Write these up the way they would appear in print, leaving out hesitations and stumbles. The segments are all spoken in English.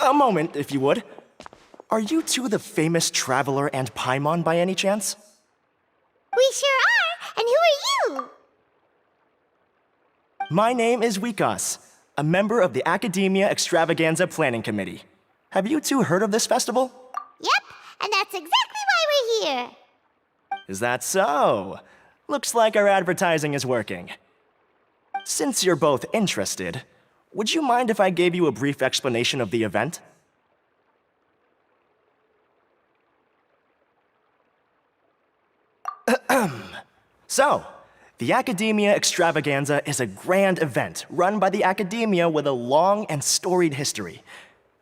A moment, if you would. Are you two the famous Traveler and Paimon by any chance? We sure are! And who are you? My name is Wikas, a member of the Academia Extravaganza Planning Committee. Have you two heard of this festival? Yep, and that's exactly why we're here. Is that so? Looks like our advertising is working. Since you're both interested, would you mind if I gave you a brief explanation of the event? So, the Academia Extravaganza is a grand event run by the Academia with a long and storied history.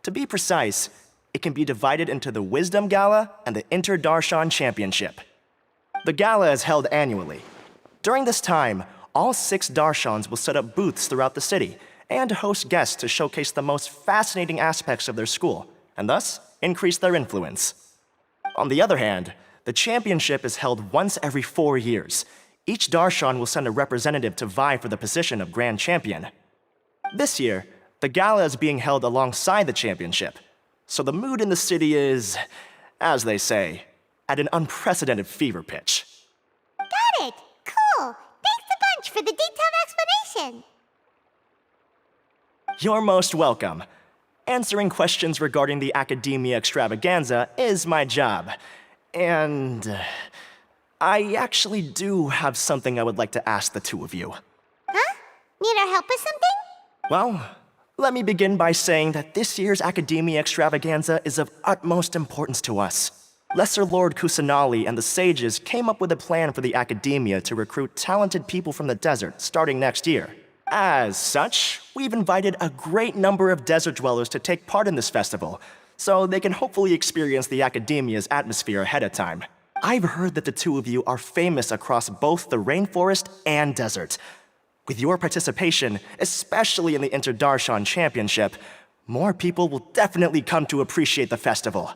To be precise, it can be divided into the Wisdom Gala and the Inter-Darshan Championship. The gala is held annually. During this time, all 6 Darshans will set up booths throughout the city and host guests to showcase the most fascinating aspects of their school, and thus increase their influence. On the other hand, the championship is held once every 4 years. Each Darshan will send a representative to vie for the position of Grand Champion. This year, the gala is being held alongside the championship, so the mood in the city is, as they say, at an unprecedented fever pitch. Got it! Cool! Thanks a bunch for the detailed explanation! You're most welcome. Answering questions regarding the Academia Extravaganza is my job. And I actually do have something I would like to ask the two of you. Huh? Need our help with something? Well, let me begin by saying that this year's Academia Extravaganza is of utmost importance to us. Lesser Lord Kusanali and the sages came up with a plan for the Academia to recruit talented people from the desert starting next year. As such, we've invited a great number of desert dwellers to take part in this festival, so they can hopefully experience the Academia's atmosphere ahead of time. I've heard that the two of you are famous across both the rainforest and desert. With your participation, especially in the Inter-Darshan Championship, more people will definitely come to appreciate the festival.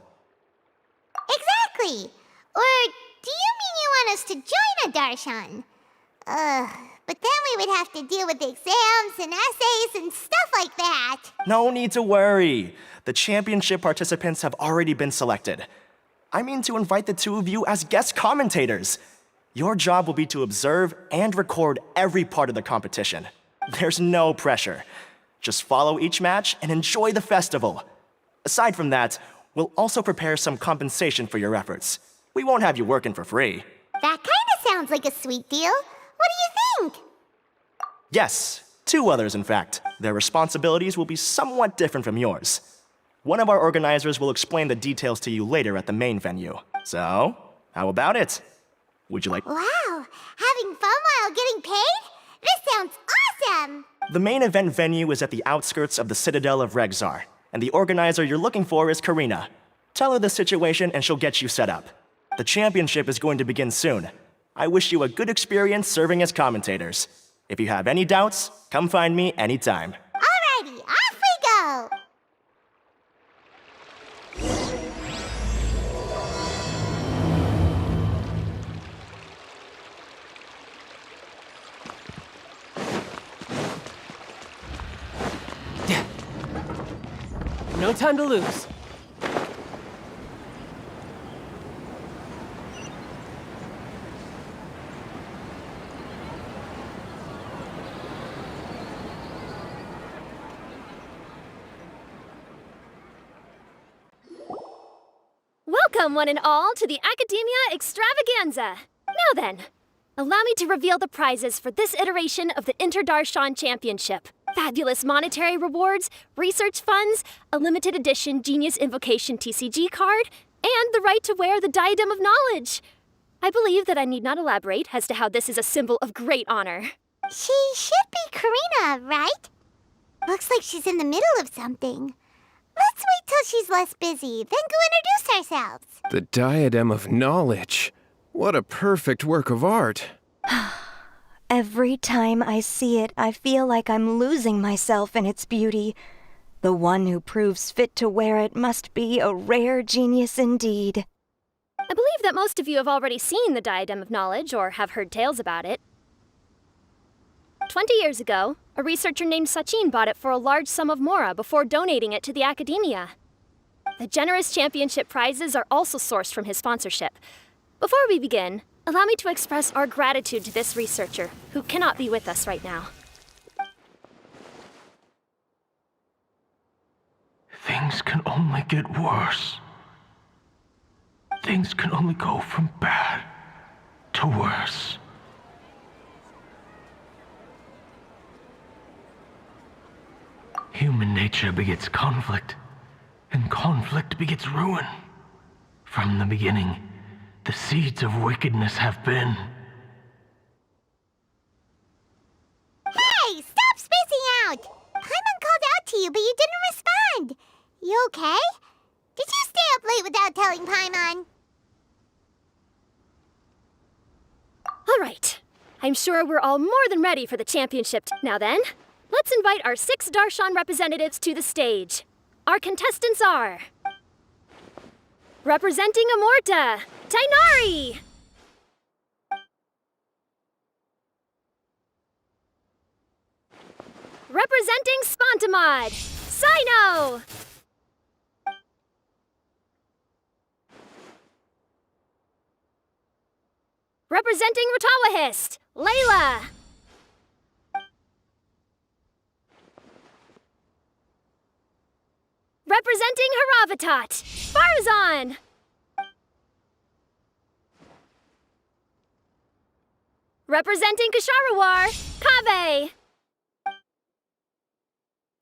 Exactly! Or do you mean you want us to join a Darshan? But then we would have to deal with exams and essays and stuff like that. No need to worry. The championship participants have already been selected. I mean to invite the two of you as guest commentators. Your job will be to observe and record every part of the competition. There's no pressure. Just follow each match and enjoy the festival. Aside from that, we'll also prepare some compensation for your efforts. We won't have you working for free. That kinda sounds like a sweet deal. What do you think? Yes, 2 others in fact. Their responsibilities will be somewhat different from yours. One of our organizers will explain the details to you later at the main venue. So, how about it? Would you like— Wow! Having fun while getting paid? This sounds awesome! The main event venue is at the outskirts of the Citadel of Regzar, and the organizer you're looking for is Karina. Tell her the situation and she'll get you set up. The championship is going to begin soon. I wish you a good experience serving as commentators. If you have any doubts, come find me anytime. Alrighty, off we go! No time to lose. Welcome, one and all, to the Academia Extravaganza. Now then, allow me to reveal the prizes for this iteration of the Inter-Darshan Championship. Fabulous monetary rewards, research funds, a limited edition Genius Invocation TCG card, and the right to wear the Diadem of Knowledge. I believe that I need not elaborate as to how this is a symbol of great honor. She should be Karina, right? Looks like she's in the middle of something. Let's wait till she's less busy, then go introduce ourselves. The Diadem of Knowledge. What a perfect work of art. Every time I see it, I feel like I'm losing myself in its beauty. The one who proves fit to wear it must be a rare genius indeed. I believe that most of you have already seen the Diadem of Knowledge or have heard tales about it. 20 years ago, a researcher named Sachin bought it for a large sum of mora before donating it to the academia. The generous championship prizes are also sourced from his sponsorship. Before we begin, allow me to express our gratitude to this researcher, who cannot be with us right now. Things can only get worse. Things can only go from bad to worse. Human nature begets conflict, and conflict begets ruin. From the beginning, the seeds of wickedness have been. Hey, stop spacing out! Paimon called out to you, but you didn't respond. You okay? Did you stay up late without telling Paimon? All right. I'm sure we're all more than ready for the championship. Now then, let's invite our 6 Darshan representatives to the stage. Our contestants are... Representing Amorta, Tainari! Representing Spontamod, Sino! Representing Ratawahist, Layla! Representing Haravatat, Farzan! Representing Kasharawar, Kaveh!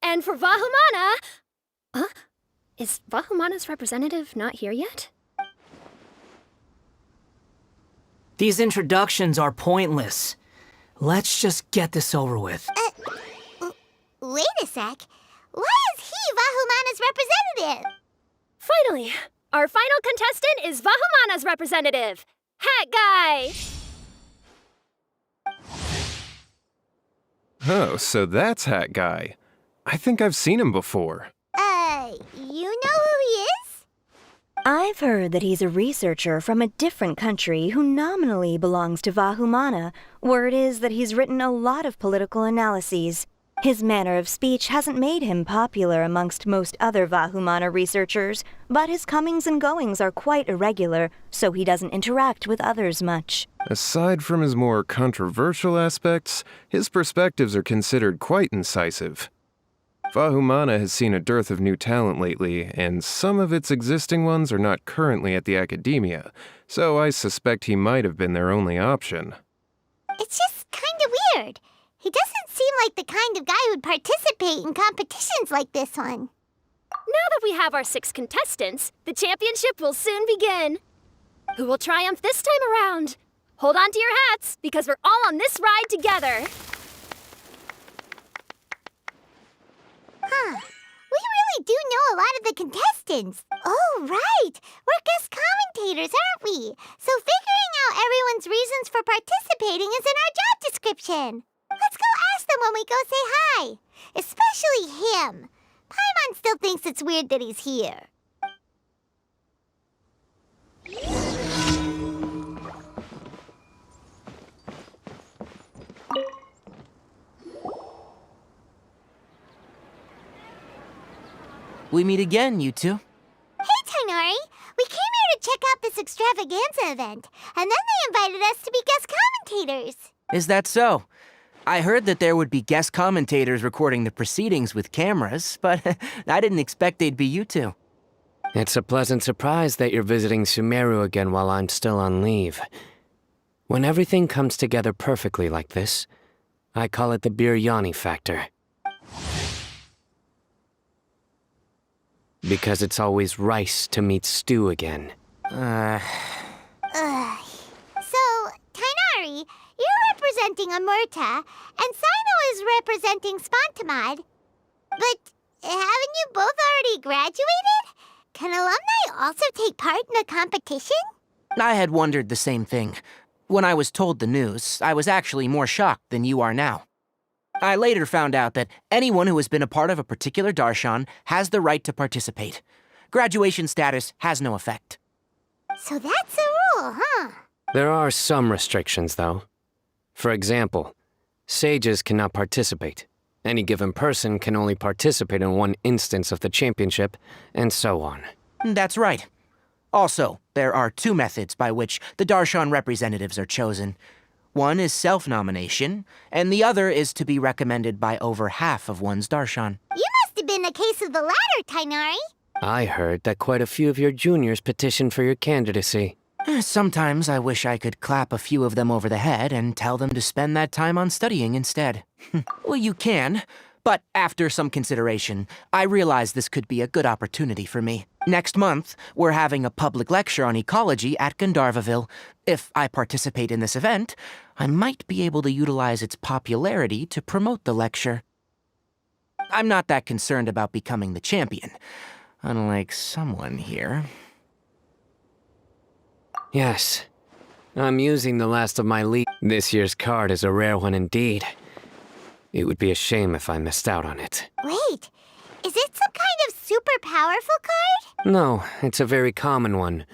And for Vahumana... Is Vahumana's representative not here yet? These introductions are pointless. Let's just get this over with. Wait a sec. Why is he Vahumana's representative? Finally, our final contestant is Vahumana's representative, Hat Guy! Oh, so that's Hat Guy. I think I've seen him before. You know who he is? I've heard that he's a researcher from a different country who nominally belongs to Vahumana. Word is that he's written a lot of political analyses. His manner of speech hasn't made him popular amongst most other Vahumana researchers, but his comings and goings are quite irregular, so he doesn't interact with others much. Aside from his more controversial aspects, his perspectives are considered quite incisive. Vahumana has seen a dearth of new talent lately, and some of its existing ones are not currently at the academia, so I suspect he might have been their only option. It's just kinda weird. He doesn't seem like the kind of guy who'd participate in competitions like this one. Now that we have our 6 contestants, the championship will soon begin. Who will triumph this time around? Hold on to your hats, because we're all on this ride together. Huh. We really do know a lot of the contestants. Oh, right. We're guest commentators, aren't we? So figuring out everyone's reasons for participating is in our job description. Let's go ask them when we go say hi. Especially him. Paimon still thinks it's weird that he's here. We meet again, you two. Hey, Tainari. We came here to check out this extravaganza event, and then they invited us to be guest commentators. Is that so? I heard that there would be guest commentators recording the proceedings with cameras, but I didn't expect they'd be you two. It's a pleasant surprise that you're visiting Sumeru again while I'm still on leave. When everything comes together perfectly like this, I call it the biryani factor. Because it's always rice to meet stew again. So, Tainari, you're representing Amurta, and Sino is representing Spontamod. But haven't you both already graduated? Can alumni also take part in a competition? I had wondered the same thing. When I was told the news, I was actually more shocked than you are now. I later found out that anyone who has been a part of a particular darshan has the right to participate. Graduation status has no effect. So that's a rule, huh? There are some restrictions, though. For example, Sages cannot participate. Any given person can only participate in one instance of the championship, and so on. That's right. Also, there are two methods by which the Darshan representatives are chosen. One is self-nomination, and the other is to be recommended by over half of one's Darshan. You must have been a case of the latter, Tainari. I heard that quite a few of your juniors petitioned for your candidacy. Sometimes I wish I could clap a few of them over the head and tell them to spend that time on studying instead. Well, you can, but after some consideration, I realize this could be a good opportunity for me. Next month, we're having a public lecture on ecology at Gandharvaville. If I participate in this event, I might be able to utilize its popularity to promote the lecture. I'm not that concerned about becoming the champion, unlike someone here. Yes. I'm using the last of my lead. This year's card is a rare one indeed. It would be a shame if I missed out on it. Wait, is it some kind of super powerful card? No, it's a very common one.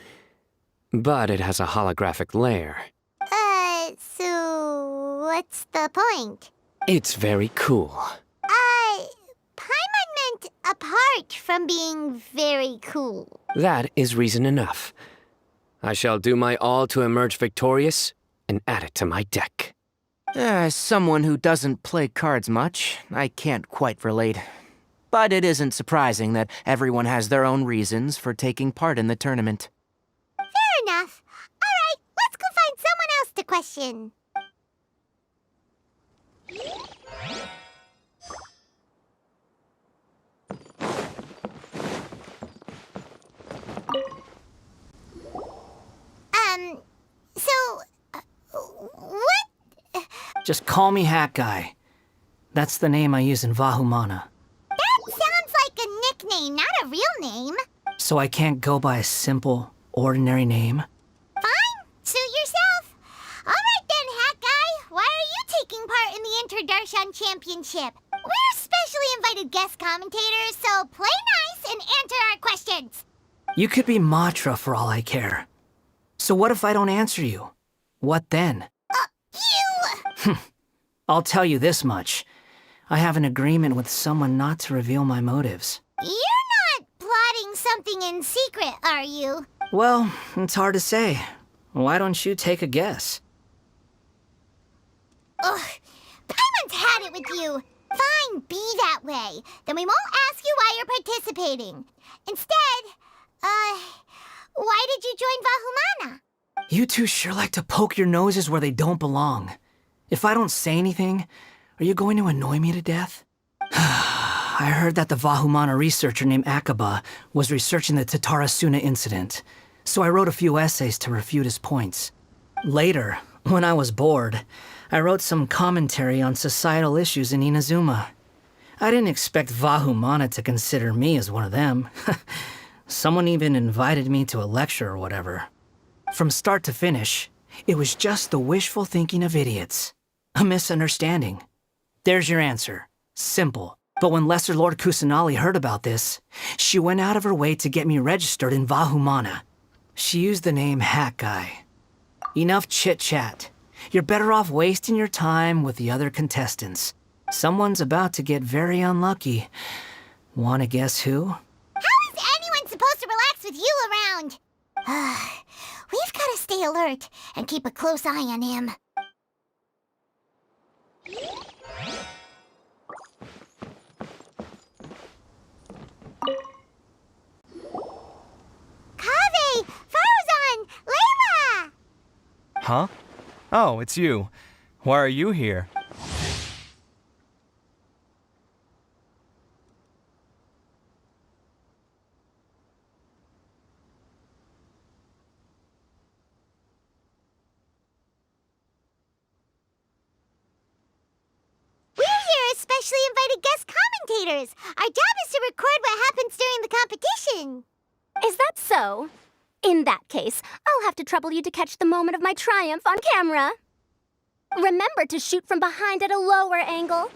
But it has a holographic layer. So what's the point? It's very cool. Paimon meant apart from being very cool. That is reason enough. I shall do my all to emerge victorious and add it to my deck. As someone who doesn't play cards much, I can't quite relate. But it isn't surprising that everyone has their own reasons for taking part in the tournament. Fair enough. All right, let's go find someone else to question. What? Just call me Hat Guy. That's the name I use in Vahumana. That sounds like a nickname, not a real name. So I can't go by a simple, ordinary name? Fine, suit yourself. All right then, Hat Guy. Why are you taking part in the Inter-Darshan Championship? We're specially invited guest commentators, so play nice and answer our questions. You could be Matra for all I care. So what if I don't answer you? What then? You! I'll tell you this much. I have an agreement with someone not to reveal my motives. You're not plotting something in secret, are you? Well, it's hard to say. Why don't you take a guess? Ugh, Paimon's had it with you. Fine, be that way. Then we won't ask you why you're participating. Instead, why did you join Vahumana? You two sure like to poke your noses where they don't belong. If I don't say anything, are you going to annoy me to death? I heard that the Vahumana researcher named Akaba was researching the Tatarasuna incident, so I wrote a few essays to refute his points. Later, when I was bored, I wrote some commentary on societal issues in Inazuma. I didn't expect Vahumana to consider me as one of them. Someone even invited me to a lecture or whatever. From start to finish, it was just the wishful thinking of idiots. A misunderstanding. There's your answer. Simple. But when Lesser Lord Kusanali heard about this, she went out of her way to get me registered in Vahumana. She used the name Hat Guy. Enough chit-chat. You're better off wasting your time with the other contestants. Someone's about to get very unlucky. Wanna guess who? How is anyone supposed to relax with you around? We've got to stay alert and keep a close eye on him. Kaveh! Farzan! Layla! Huh? Oh, it's you. Why are you here? Especially invited guest commentators. Our job is to record what happens during the competition. Is that so? In that case, I'll have to trouble you to catch the moment of my triumph on camera. Remember to shoot from behind at a lower angle.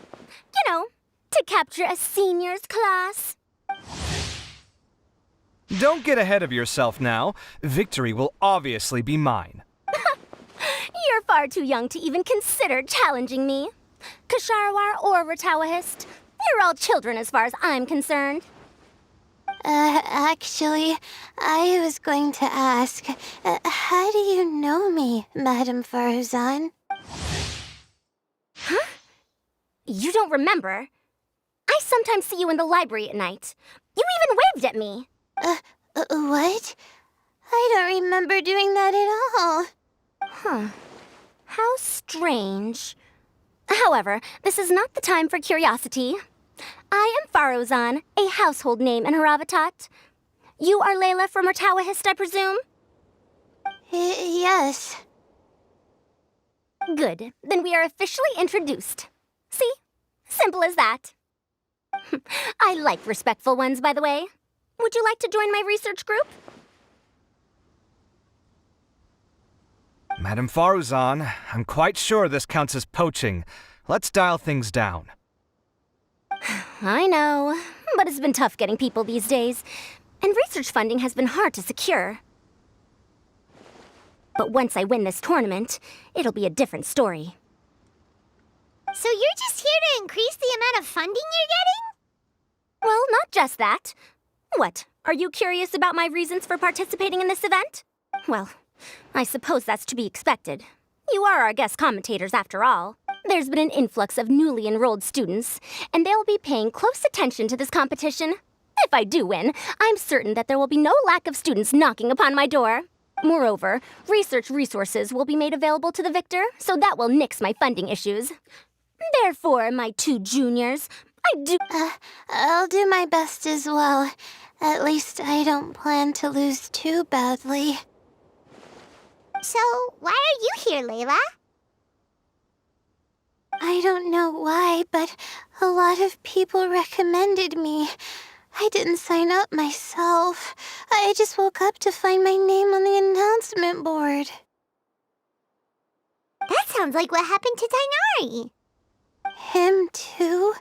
You know, to capture a seniors class. Don't get ahead of yourself now. Victory will obviously be mine. You're far too young to even consider challenging me. Kasharawar or Ratawahist. You're all children as far as I'm concerned. Actually, I was going to ask, how do you know me, Madame Farzan? Huh? You don't remember? I sometimes see you in the library at night. You even waved at me. What? I don't remember doing that at all. Huh. How strange. However, this is not the time for curiosity. I am Farozan, a household name in Haravatat. You are Layla from Ratawahist, I presume? Yes. Good. Then we are officially introduced. See? Simple as that. I like respectful ones, by the way. Would you like to join my research group? Madam Faruzan, I'm quite sure this counts as poaching. Let's dial things down. I know, but it's been tough getting people these days, and research funding has been hard to secure. But once I win this tournament, it'll be a different story. So you're just here to increase the amount of funding you're Well, not just that. What, are you curious about my reasons for participating in this event? Well, I suppose that's to be expected. You are our guest commentators after all. There's been an influx of newly enrolled students, and they'll be paying close attention to this competition. If I do win, I'm certain that there will be no lack of students knocking upon my door. Moreover, research resources will be made available to the victor, so that will nix my funding issues. Therefore, my two juniors, I'll do my best as well. At least I don't plan to lose too badly. So, why are you here, Layla? I don't know why, but a lot of people recommended me. I didn't sign up myself. I just woke up to find my name on the announcement board. That sounds like what happened to Dainari. Him too?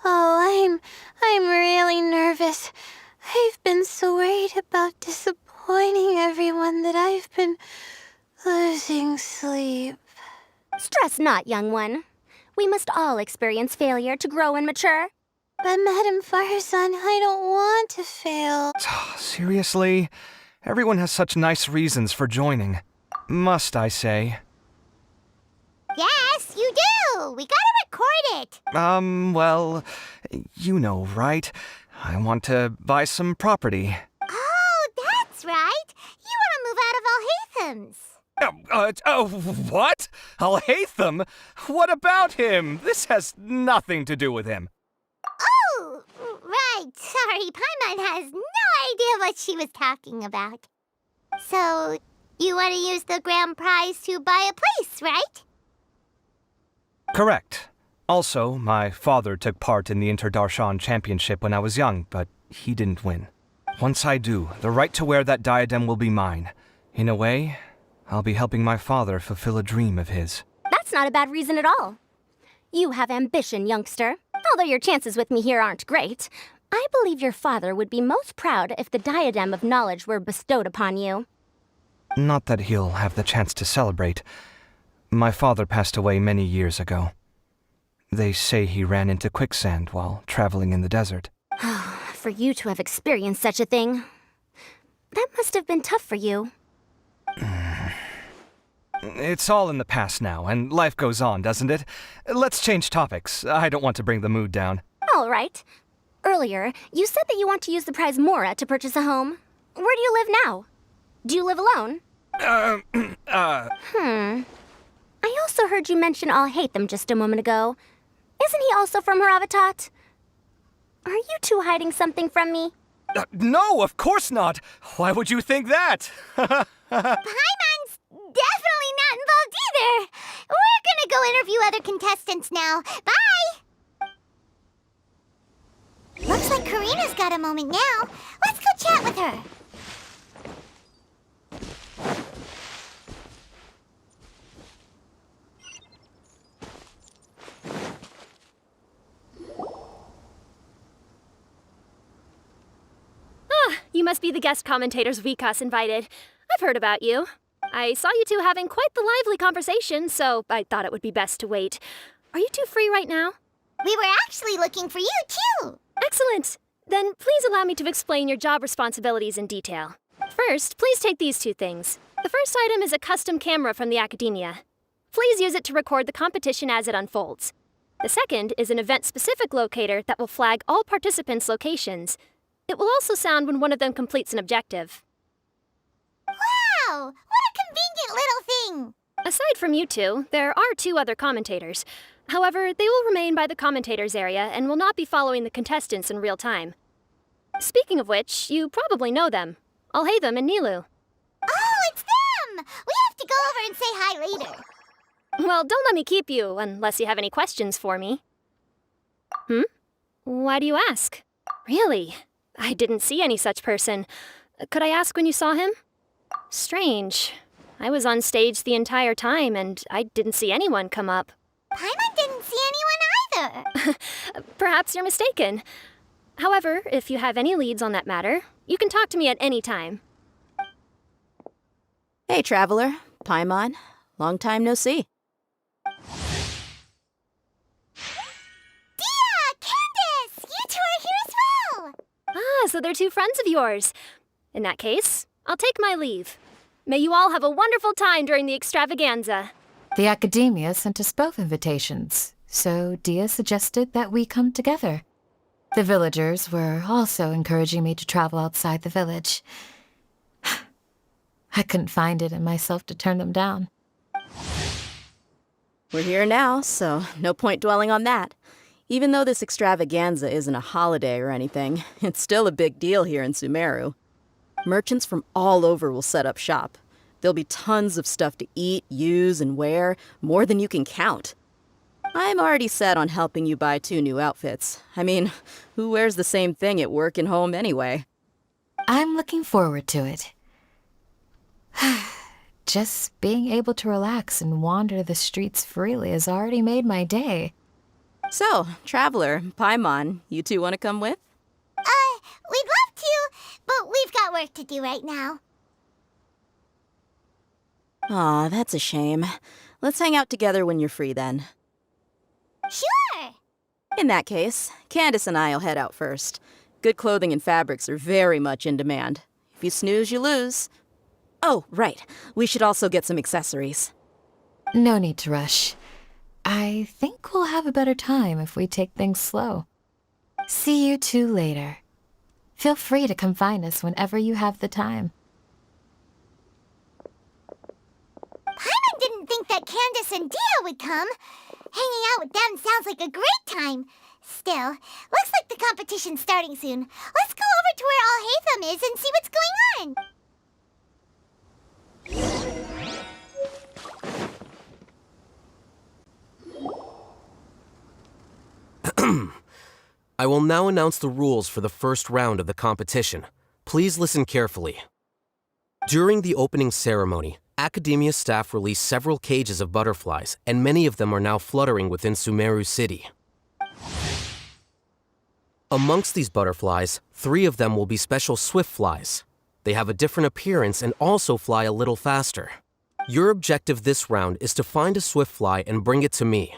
Oh, I'm really nervous. I've been so worried about disappointing everyone that I've been losing sleep. Stress not, young one. We must all experience failure to grow and mature. But Madame Farzan, I don't want to fail. Seriously? Everyone has such nice reasons for joining. Must I say? Yes, you do! We gotta record it! Well, you know, right? I want to buy some property. Oh, that's right! You want to move out of Alhatham's. What? Al-Haytham? What about him? This has nothing to do with him. Oh, right. Sorry, Paimon has no idea what she was talking about. So, you want to use the grand prize to buy a place, right? Correct. Also, my father took part in the Inter-Darshan Championship when I was young, but he didn't win. Once I do, the right to wear that diadem will be mine. In a way, I'll be helping my father fulfill a dream of his. That's not a bad reason at all. You have ambition, youngster. Although your chances with me here aren't great, I believe your father would be most proud if the diadem of knowledge were bestowed upon you. Not that he'll have the chance to celebrate. My father passed away many years ago. They say he ran into quicksand while traveling in the desert. For you to have experienced such a thing, that must have been tough for you. It's all in the past now, and life goes on, doesn't it? Let's change topics. I don't want to bring the mood down. All right. Earlier, you said that you want to use the prize Mora to purchase a home. Where do you live now? Do you live alone? I also heard you mention Al-Haytham just a moment ago. Isn't he also from Haravatat? Are you two hiding something from me? No, of course not. Why would you think that? Paimon's definitely not involved either. We're gonna go interview other contestants now. Bye! Looks like Karina's got a moment now. Let's go chat with her. You must be the guest commentators Vikas invited. I've heard about you. I saw you two having quite the lively conversation, so I thought it would be best to wait. Are you two free right now? We were actually looking for you, too. Excellent! Then please allow me to explain your job responsibilities in detail. First, please take these two things. The first item is a custom camera from the Academia. Please use it to record the competition as it unfolds. The second is an event-specific locator that will flag all participants' locations. It will also sound when one of them completes an objective. Wow! What a convenient little thing! Aside from you two, there are two other commentators. However, they will remain by the commentators area and will not be following the contestants in real time. Speaking of which, you probably know them. Alhaitham and Nilu. Oh, it's them! We have to go over and say hi later. Well, don't let me keep you, unless you have any questions for me. Why do you ask? Really? I didn't see any such person. Could I ask when you saw him? Strange. I was on stage the entire time, and I didn't see anyone come up. Paimon didn't see anyone either. Perhaps you're mistaken. However, if you have any leads on that matter, you can talk to me at any time. Hey, Traveler. Paimon. Long time no see. Dia! Candace! You two are here as well! Ah, so they're two friends of yours. In that case, I'll take my leave. May you all have a wonderful time during the extravaganza. The Academia sent us both invitations, so Dia suggested that we come together. The villagers were also encouraging me to travel outside the village. I couldn't find it in myself to turn them down. We're here now, so no point dwelling on that. Even though this extravaganza isn't a holiday or anything, it's still a big deal here in Sumeru. Merchants from all over will set up shop. There'll be tons of stuff to eat, use, and wear, more than you can count. I'm already set on helping you buy 2 new outfits. I mean, who wears the same thing at work and home anyway? I'm looking forward to it. Just being able to relax and wander the streets freely has already made my day. So, Traveler, Paimon, you two want to come with? We'd love to, but we've got work to do right now. Aw, that's a shame. Let's hang out together when you're free then. Sure! In that case, Candace and I'll head out first. Good clothing and fabrics are very much in demand. If you snooze, you lose. Oh, right. We should also get some accessories. No need to rush. I think we'll have a better time if we take things slow. See you two later. Feel free to come find us whenever you have the time. Paimon didn't think that Candace and Dia would come. Hanging out with them sounds like a great time. Still, looks like the competition's starting soon. Let's go over to where Alhaitham is and see what's going on. I will now announce the rules for the first round of the competition. Please listen carefully. During the opening ceremony, Academia staff released several cages of butterflies, and many of them are now fluttering within Sumeru City. Amongst these butterflies, 3 of them will be special swift flies. They have a different appearance and also fly a little faster. Your objective this round is to find a swift fly and bring it to me.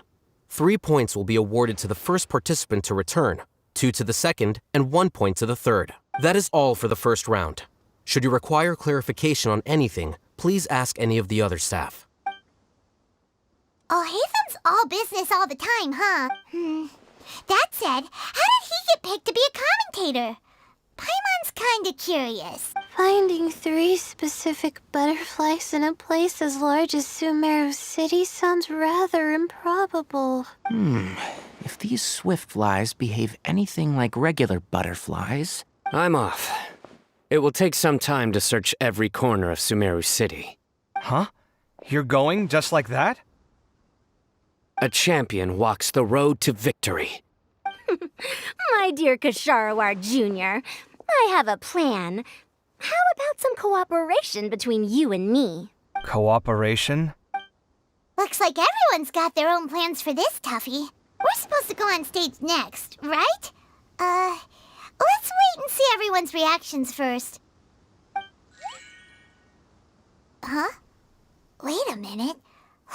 3 points will be awarded to the first participant to return, 2 to the second, and 1 point to the third. That is all for the first round. Should you require clarification on anything, please ask any of the other staff. Alhaitham's all business all the time, huh? That said, how did he get picked to be a commentator? Paimon's kinda curious. Finding 3 specific butterflies in a place as large as Sumeru City sounds rather improbable. If these swift flies behave anything like regular butterflies... I'm off. It will take some time to search every corner of Sumeru City. Huh? You're going just like that? A champion walks the road to victory. My dear Kasharawar Jr., I have a plan. How about some cooperation between you and me? Cooperation? Looks like everyone's got their own plans for this, Tuffy. We're supposed to go on stage next, right? Let's wait and see everyone's reactions first. Huh? Wait a minute.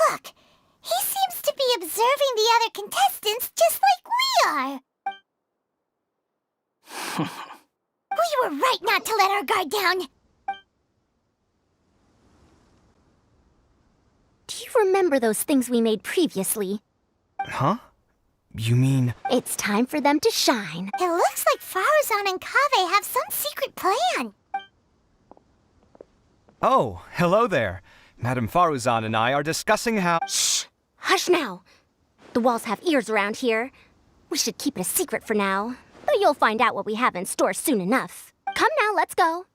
Look, he seems to be observing the other contestants just like we are. We were right not to let our guard down. Do you remember those things we made previously? Huh? You mean... It's time for them to shine. It looks like Faruzan and Kaveh have some secret plan. Oh, hello there. Madame Faruzan and I are discussing how... Shh! Hush now. The walls have ears around here. We should keep it a secret for now. But you'll find out what we have in store soon enough. Come now, let's go.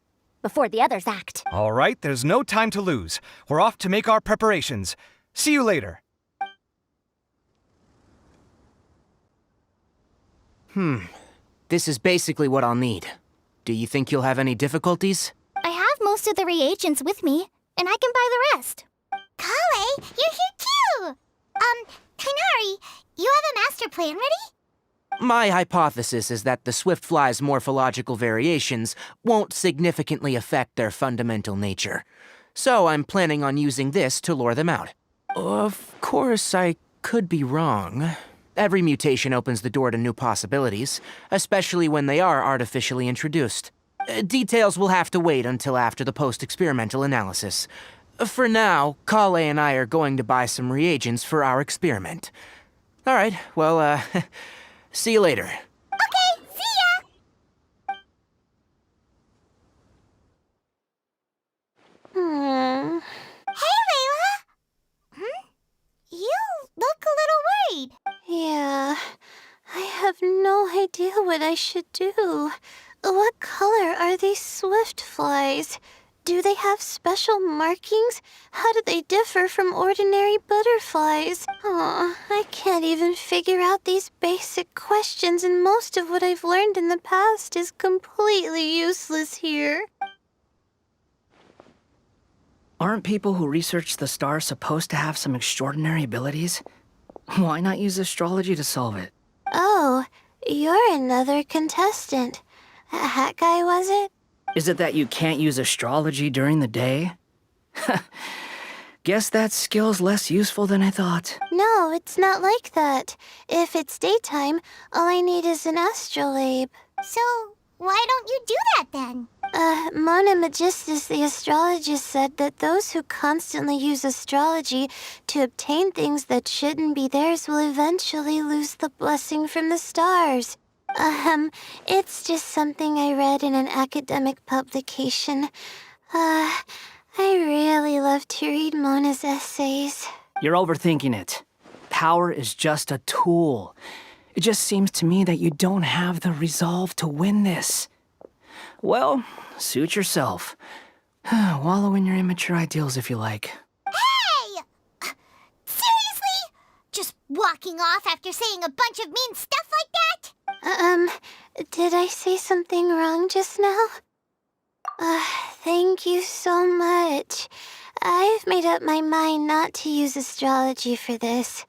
Before the others act. All right, there's no time to lose. We're off to make our preparations. See you later. This is basically what I'll need. Do you think you'll have any difficulties? I have most of the reagents with me, and I can buy the rest. Kale, you're here too! Kainari, you have a master plan ready? My hypothesis is that the Swiftfly's morphological variations won't significantly affect their fundamental nature. So I'm planning on using this to lure them out. Of course, I could be wrong. Every mutation opens the door to new possibilities, especially when they are artificially introduced. Details will have to wait until after the post-experimental analysis. For now, Kale and I are going to buy some reagents for our experiment. All right, well, see you later. Okay, see ya! Hey, Layla! You look a little worried. Yeah, I have no idea what I should do. What color are these swift flies? Do they have special markings? How do they differ from ordinary butterflies? Oh, I can't even figure out these basic questions, and most of what I've learned in the past is completely useless here. Aren't people who research the stars supposed to have some extraordinary abilities? Why not use astrology to solve it? Oh, you're another contestant. That guy, was it? Is it that you can't use astrology during the day? Guess that skill's less useful than I thought. No, it's not like that. If it's daytime, all I need is an astrolabe. So, why don't you do that then? Mona Magistus, the astrologist, said that those who constantly use astrology to obtain things that shouldn't be theirs will eventually lose the blessing from the stars. It's just something I read in an academic publication. I really love to read Mona's essays. You're overthinking it. Power is just a tool. It just seems to me that you don't have the resolve to win this. Well, suit yourself. Wallow in your immature ideals if you like. Hey! Seriously? Just walking off after saying a bunch of mean stuff like that? Did I say something wrong just now? Thank you so much. I've made up my mind not to use astrology for this.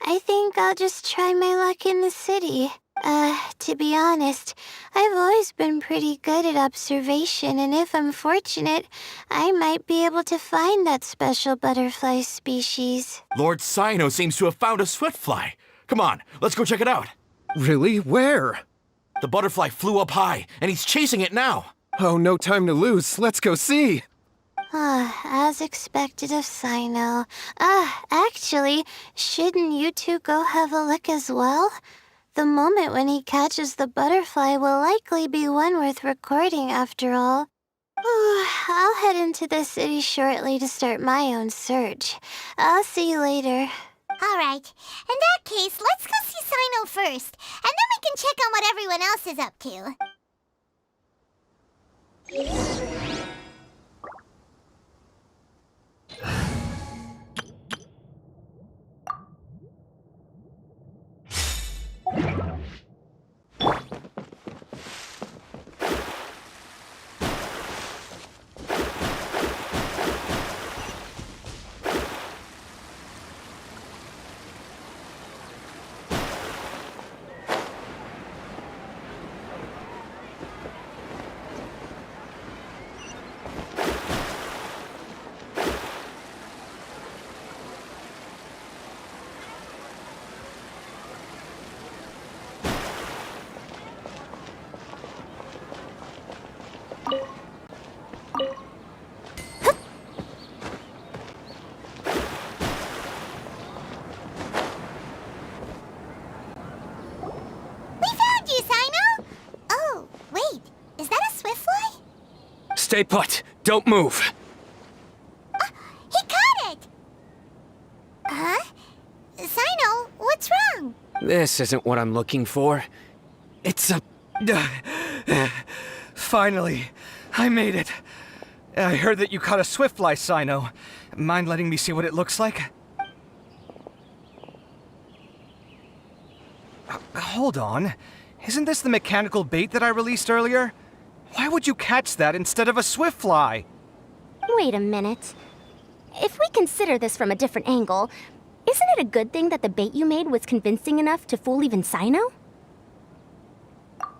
I think I'll just try my luck in the city. To be honest, I've always been pretty good at observation, and if I'm fortunate, I might be able to find that special butterfly species. Lord Cyno seems to have found a swiftfly. Come on, let's go check it out. Really? Where? The butterfly flew up high, and he's chasing it now. Oh, no time to lose. Let's go see. As expected of Cyno. Actually, shouldn't you two go have a look as well? The moment when he catches the butterfly will likely be one worth recording after all. I'll head into the city shortly to start my own search. I'll see you later. All right. In that case, let's go see Cyno first, and then we can check on what everyone else is up to. Stay put. Don't move. He caught it! Huh? Sino, what's wrong? This isn't what I'm looking for. It's a... Finally, I made it. I heard that you caught a swiftfly, Sino. Mind letting me see what it looks like? Hold on. Isn't this the mechanical bait that I released earlier? Why would you catch that instead of a swiftfly? Wait a minute. If we consider this from a different angle, isn't it a good thing that the bait you made was convincing enough to fool even Sino?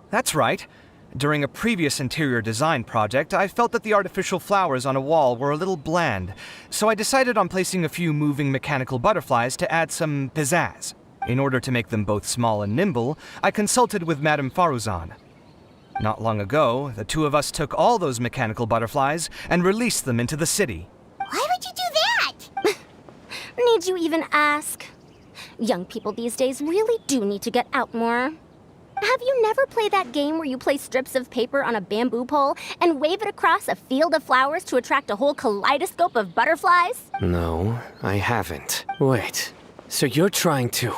That's right. During a previous interior design project, I felt that the artificial flowers on a wall were a little bland, so I decided on placing a few moving mechanical butterflies to add some pizzazz. In order to make them both small and nimble, I consulted with Madame Faruzan. Not long ago, the two of us took all those mechanical butterflies and released them into the city. Why would you do that? Need you even ask? Young people these days really do need to get out more. Have you never played that game where you place strips of paper on a bamboo pole and wave it across a field of flowers to attract a whole kaleidoscope of butterflies? No, I haven't. Wait, so you're trying to...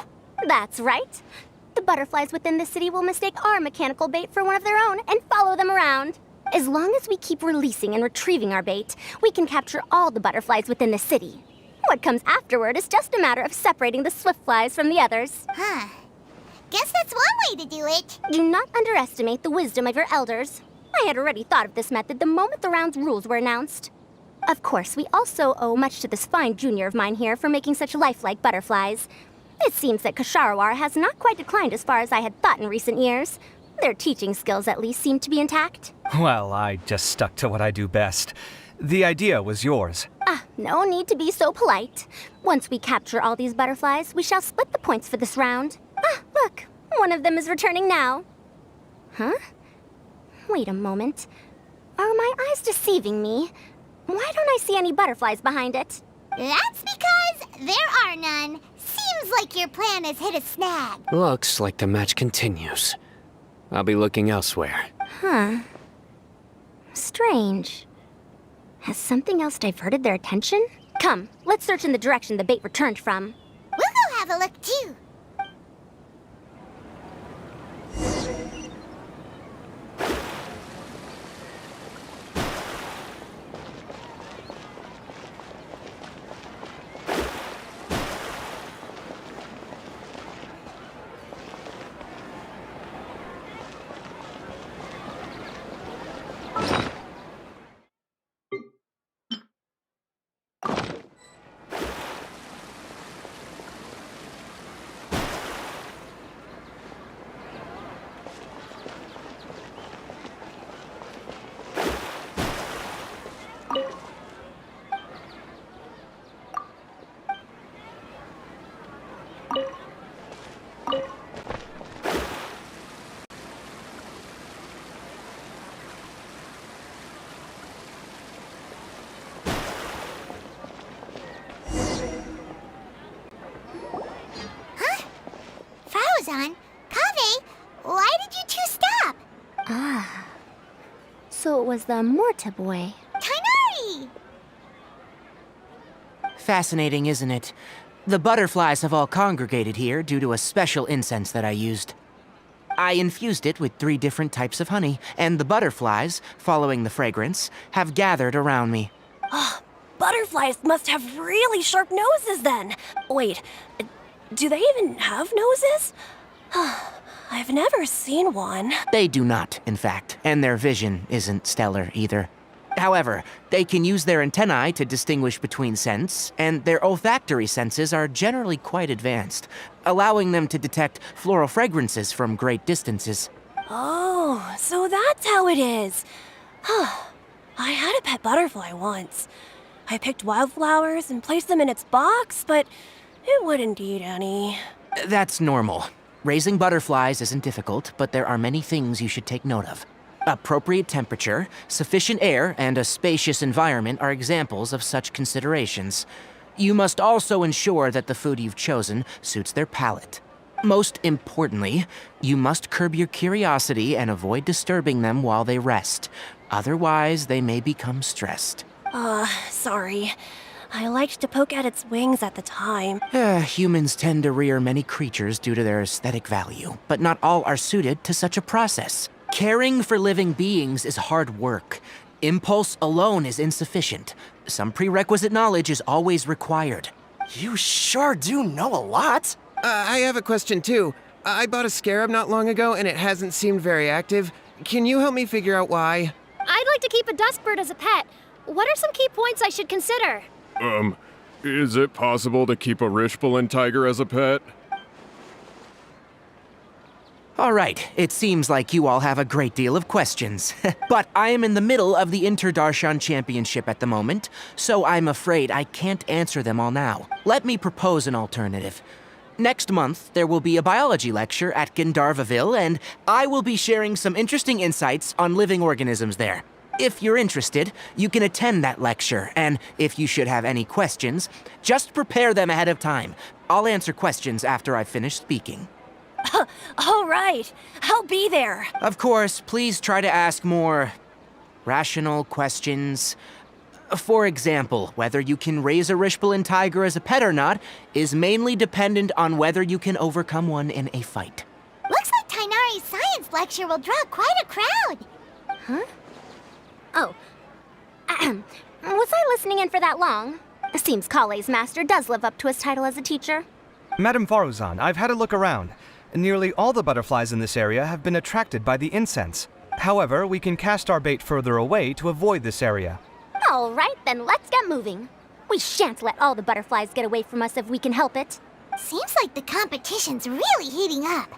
That's right. The butterflies within the city will mistake our mechanical bait for one of their own and follow them around. As long as we keep releasing and retrieving our bait, we can capture all the butterflies within the city. What comes afterward is just a matter of separating the swift flies from the others. Huh. Guess that's one way to do it. Do not underestimate the wisdom of your elders. I had already thought of this method the moment the round's rules were announced. Of course, we also owe much to this fine junior of mine here for making such lifelike butterflies. It seems that Kasharawar has not quite declined as far as I had thought in recent years. Their teaching skills at least seem to be intact. Well, I just stuck to what I do best. The idea was yours. No need to be so polite. Once we capture all these butterflies, we shall split the points for this round. Look, one of them is returning now. Huh? Wait a moment. Are my eyes deceiving me? Why don't I see any butterflies behind it? That's because there are none. Seems like your plan has hit a snag. Looks like the match continues. I'll be looking elsewhere. Huh. Strange. Has something else diverted their attention? Come, let's search in the direction the bait returned from. We'll go have a look too. Faruzan, Kaveh, why did you two stop? So it was the Morta boy. Tainari! Fascinating, isn't it? The butterflies have all congregated here due to a special incense that I used. I infused it with 3 different types of honey, and the butterflies, following the fragrance, have gathered around me. Butterflies must have really sharp noses then. Wait, do they even have noses? I've never seen one. They do not, in fact, and their vision isn't stellar either. However, they can use their antennae to distinguish between scents, and their olfactory senses are generally quite advanced, allowing them to detect floral fragrances from great distances. Oh, so that's how it is. I had a pet butterfly once. I picked wildflowers and placed them in its box, but it wouldn't eat any. That's normal. Raising butterflies isn't difficult, but there are many things you should take note of. Appropriate temperature, sufficient air, and a spacious environment are examples of such considerations. You must also ensure that the food you've chosen suits their palate. Most importantly, you must curb your curiosity and avoid disturbing them while they rest. Otherwise, they may become stressed. Sorry. I liked to poke at its wings at the time. Humans tend to rear many creatures due to their aesthetic value, but not all are suited to such a process. Caring for living beings is hard work. Impulse alone is insufficient. Some prerequisite knowledge is always required. You sure do know a lot. I have a question too. I bought a scarab not long ago and it hasn't seemed very active. Can you help me figure out why? I'd like to keep a dustbird as a pet. What are some key points I should consider? Is it possible to keep a Rishbalin tiger as a pet? All right, it seems like you all have a great deal of questions. But I am in the middle of the Inter-Darshan Championship at the moment, so I'm afraid I can't answer them all now. Let me propose an alternative. Next month, there will be a biology lecture at Gandharvaville, and I will be sharing some interesting insights on living organisms there. If you're interested, you can attend that lecture, and if you should have any questions, just prepare them ahead of time. I'll answer questions after I've finished speaking. All right. I'll be there. Of course, please try to ask more rational questions. For example, whether you can raise a Rishbalin tiger as a pet or not is mainly dependent on whether you can overcome one in a fight. Looks like Tainari's science lecture will draw quite a crowd. Huh? Oh. Was I listening in for that long? Seems Kale's master does live up to his title as a teacher. Madam Faruzan, I've had a look around. Nearly all the butterflies in this area have been attracted by the incense. However, we can cast our bait further away to avoid this area. All right, then let's get moving. We shan't let all the butterflies get away from us if we can help it. Seems like the competition's really heating up.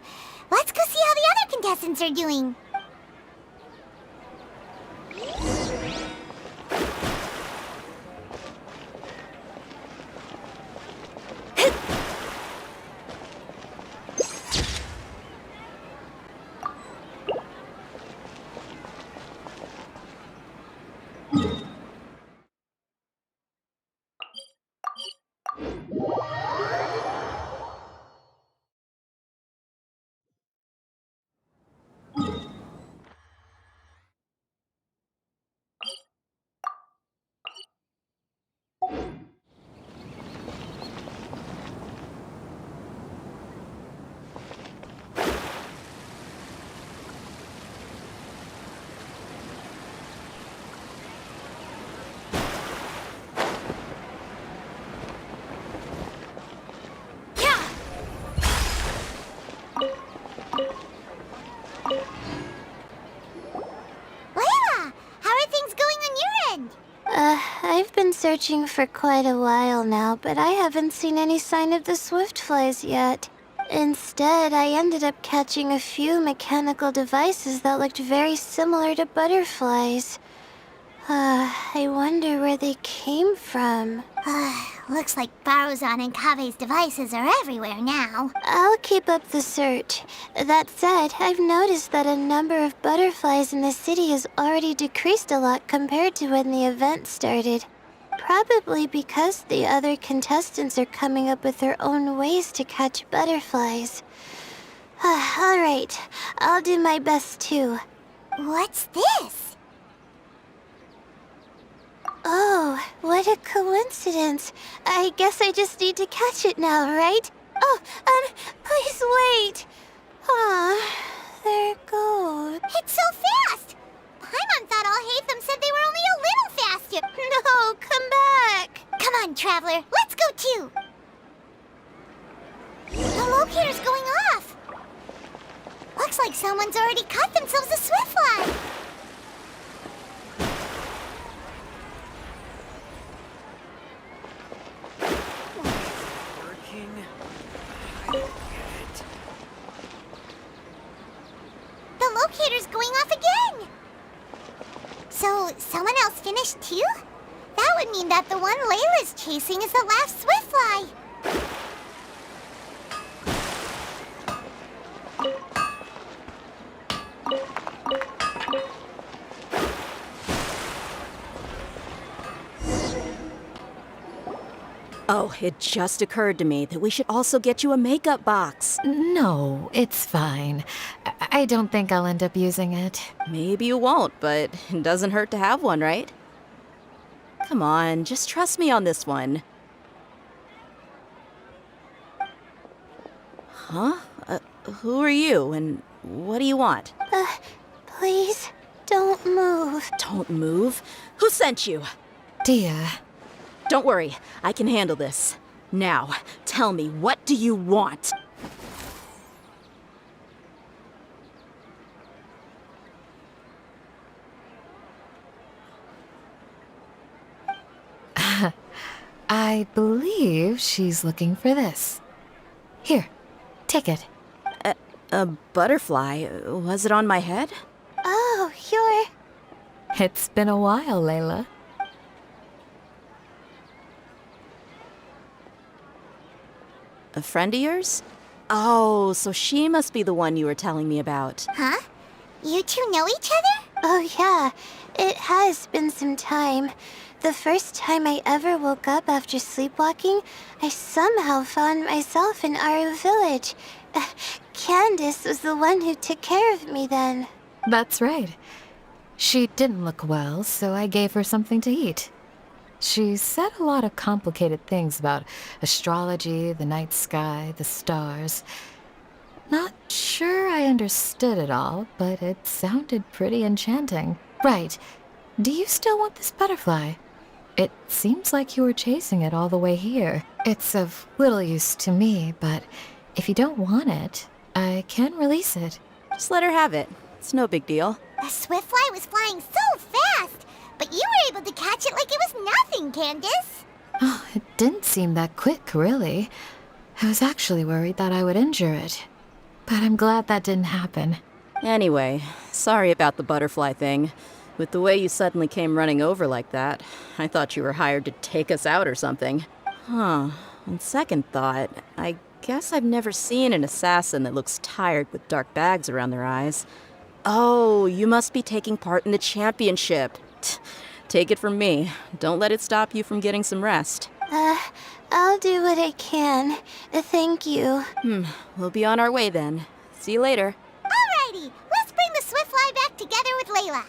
Let's go see how the other contestants are doing. I've been searching for quite a while now, but I haven't seen any sign of the swiftflies yet. Instead, I ended up catching a few mechanical devices that looked very similar to butterflies. I wonder where they came from. Looks like Faruzan and Kave's devices are everywhere now. I'll keep up the search. That said, I've noticed that a number of butterflies in the city has already decreased a lot compared to when the event started. Probably because the other contestants are coming up with their own ways to catch butterflies. Alright, I'll do my best too. What's this? Oh, what a coincidence. I guess I just need to catch it now, right? Oh, please wait. There it goes. It's so fast! Paimon thought all Hatham said they were only a little faster. No, come back. Come on, Traveler, let's go too. The locator's going off. Looks like someone's already caught themselves a swiftfly. The locator's going off again! So, someone else finished too? That would mean that the one Layla's chasing is the last swiftfly. Oh, it just occurred to me that we should also get you a makeup box. No, it's fine. I don't think I'll end up using it. Maybe you won't, but it doesn't hurt to have one, right? Come on, just trust me on this one. Huh? Who are you, and what do you want? Please, don't move. Don't move? Who sent you? Dia. Don't worry, I can handle this. Now, tell me, what do you want? I believe she's looking for this. Here, take it. A butterfly? Was it on my head? Oh, you're... It's been a while, Layla. A friend of yours? Oh, so she must be the one you were telling me about. Huh? You two know each other? Oh yeah, it has been some time. The first time I ever woke up after sleepwalking, I somehow found myself in our village. Candace was the one who took care of me then. That's right. She didn't look well, so I gave her something to eat. She said a lot of complicated things about astrology, the night sky, the stars. Not sure I understood it all, but it sounded pretty enchanting. Right. Do you still want this butterfly? It seems like you were chasing it all the way here. It's of little use to me, but if you don't want it, I can release it. Just let her have it. It's no big deal. The swiftfly was flying so fast, but you were able to catch it like it was nothing, Candace. Oh, it didn't seem that quick, really. I was actually worried that I would injure it. But I'm glad that didn't happen. Anyway, sorry about the butterfly thing. With the way you suddenly came running over like that, I thought you were hired to take us out or something. Huh. On second thought, I guess I've never seen an assassin that looks tired with dark bags around their eyes. Oh, you must be taking part in the championship. Take it from me. Don't let it stop you from getting some rest. I'll do what I can. Thank you. We'll be on our way then. See you later. Alrighty, let's bring the swiftfly back together with Layla.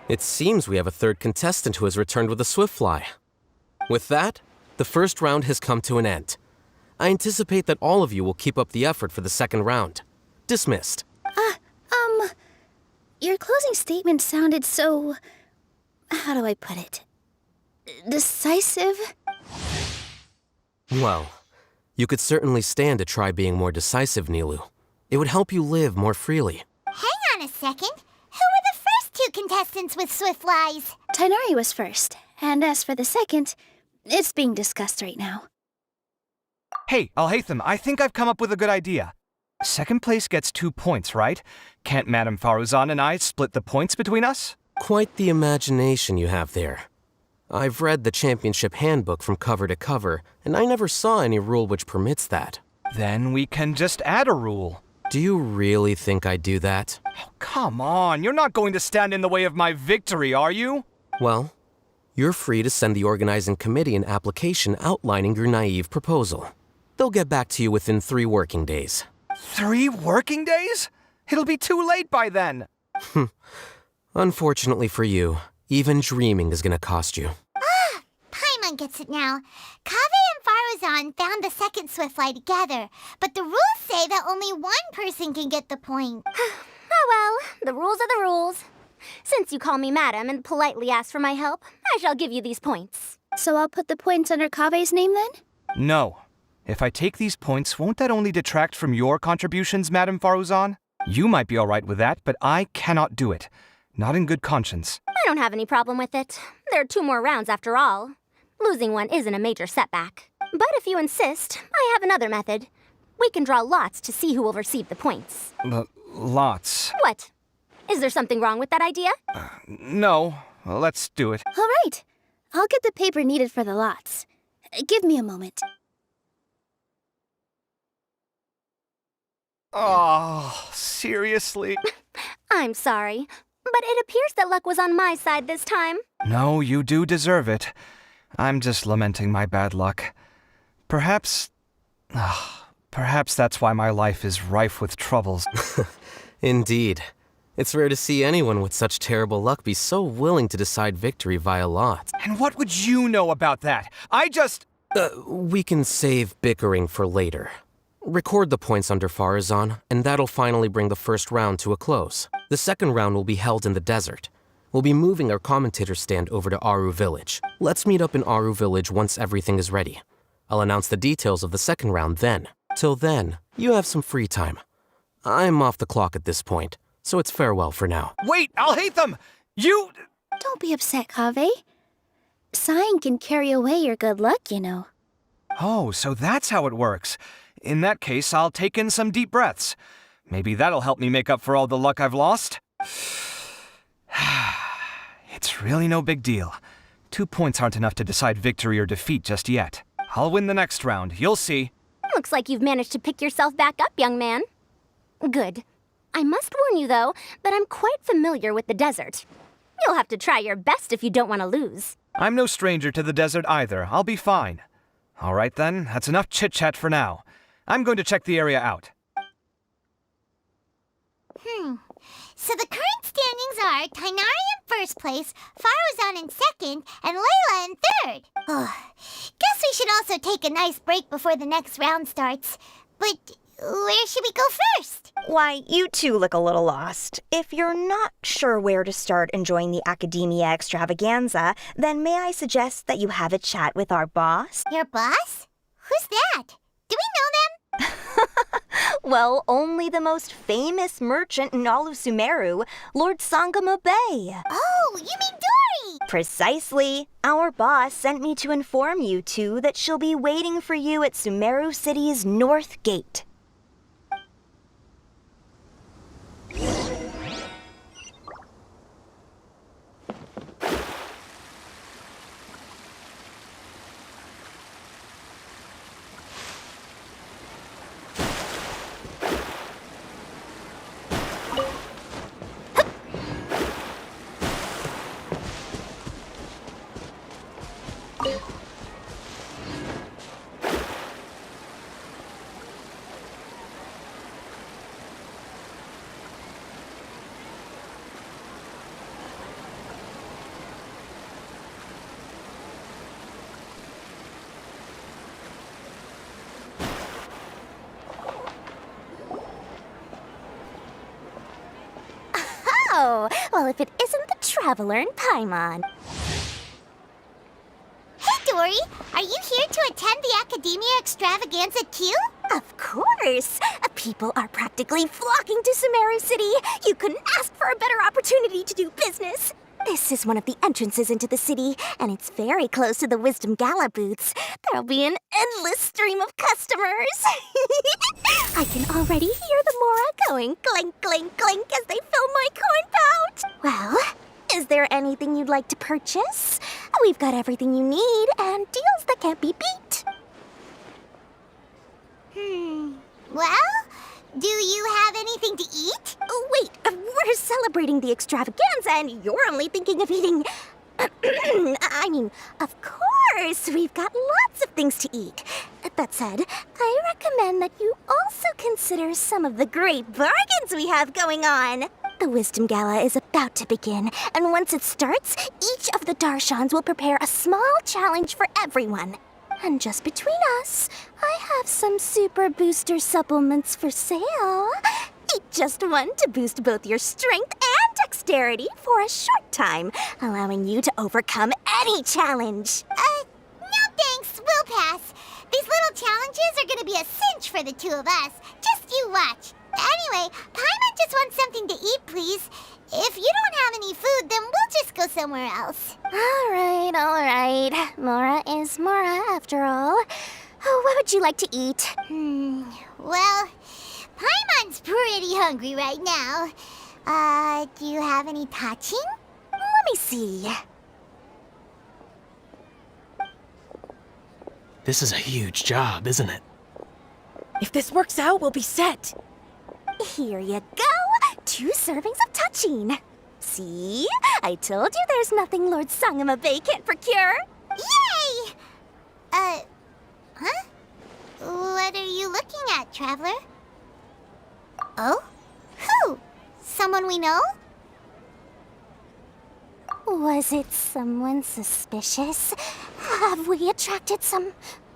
It seems we have a third contestant who has returned with a swiftfly. With that, the first round has come to an end. I anticipate that all of you will keep up the effort for the second round. Dismissed. Your closing statement sounded so... how do I put it? Decisive? Well, you could certainly stand to try being more decisive, Nilu. It would help you live more freely. Hang on a second. Who were the first two contestants with swiftflies? Tainari was first, and as for the second, it's being discussed right now. Hey, Alhaitham, I think I've come up with a good idea. Second place gets 2 points, right? Can't Madame Faruzan and I split the points between us? Quite the imagination you have there. I've read the championship handbook from cover to cover, and I never saw any rule which permits that. Then we can just add a rule. Do you really think I'd do that? Oh, come on, you're not going to stand in the way of my victory, are you? Well, you're free to send the organizing committee an application outlining your naive proposal. They'll get back to you within 3 working days. 3 working days? It'll be too late by then. Unfortunately for you, even dreaming is gonna cost you. Paimon gets it now. Kaveh and Faruzan found the second swiftfly together, but the rules say that only one person can get the point. Oh well, the rules are the rules. Since you call me madam and politely ask for my help, I shall give you these points. So I'll put the points under Kaveh's name then? No. If I take these points, won't that only detract from your contributions, Madame Faruzan? You might be all right with that, but I cannot do it. Not in good conscience. I don't have any problem with it. There are 2 more rounds after all. Losing one isn't a major setback. But if you insist, I have another method. We can draw lots to see who will receive the points. Lots. What? Is there something wrong with that idea? No. Let's do it. All right. I'll get the paper needed for the lots. Give me a moment. Oh, seriously? I'm sorry, but it appears that luck was on my side this time. No, you do deserve it. I'm just lamenting my bad luck. Perhaps that's why my life is rife with troubles. Indeed. It's rare to see anyone with such terrible luck be so willing to decide victory via lots. And what would you know about that? We can save bickering for later. Record the points under Farazan, and that'll finally bring the first round to a close. The second round will be held in the desert. We'll be moving our commentator stand over to Aru Village. Let's meet up in Aru Village once everything is ready. I'll announce the details of the second round then. Till then, you have some free time. I'm off the clock at this point, so it's farewell for now. Wait, I'll hate them! You... Don't be upset, Kaveh. Sighing can carry away your good luck, you know. Oh, so that's how it works. In that case, I'll take in some deep breaths. Maybe that'll help me make up for all the luck I've lost. It's really no big deal. 2 points aren't enough to decide victory or defeat just yet. I'll win the next round, you'll see. Looks like you've managed to pick yourself back up, young man. Good. I must warn you, though, that I'm quite familiar with the desert. You'll have to try your best if you don't want to lose. I'm no stranger to the desert either. I'll be fine. All right then, that's enough chit-chat for now. I'm going to check the area out. So the current standings are Tainari in first place, Faruzan in second, and Layla in third. Guess we should also take a nice break before the next round starts. But where should we go first? Why, you two look a little lost. If you're not sure where to start enjoying the Academia extravaganza, then may I suggest that you have a chat with our boss? Your boss? Who's that? Do we know them? Well, only the most famous merchant in all of Sumeru, Lord Sangamo Bay. Oh, you mean Dory? Precisely. Our boss sent me to inform you two that she'll be waiting for you at Sumeru City's North Gate. Oh, well, if it isn't the Traveler in Paimon. Hey, Dory, are you here to attend the Academia extravaganza too? Of course! People are practically flocking to Sumeru City. You couldn't ask for a better opportunity to do business. This is one of the entrances into the city, and it's very close to the Wisdom Gala booths. There'll be an endless stream of customers. I can already hear the Mora going clink, clink, clink as they fill my coin pouch. Well, is there anything you'd like to purchase? We've got everything you need and deals that can't be beat. Well, do you have anything to eat? Oh, wait, we're celebrating the extravaganza and you're only thinking of eating... I mean, of course, we've got lots of things to eat. That said, I recommend that you also consider some of the great bargains we have going on. The Wisdom Gala is about to begin, and once it starts, each of the Darshans will prepare a small challenge for everyone. And just between us, I have some super booster supplements for sale. Eat just one to boost both your strength and dexterity for a short time, allowing you to overcome any challenge. No thanks, we'll pass. These little challenges are gonna be a cinch for the two of us. Just you watch. Anyway, Paimon just wants something to eat, please. If you don't have any food, then we'll just go somewhere else. All right. Mora is Mora, after all. Oh, what would you like to eat? Well, Paimon's pretty hungry right now. Do you have any touching? Let me see. This is a huge job, isn't it? If this works out, we'll be set. Here you go. 2 servings of touching. See? I told you there's nothing Lord Sangamabe can't procure. Yay! Huh? What are you looking at, Traveler? Oh? Who? Someone we know? Was it someone suspicious? Have we attracted some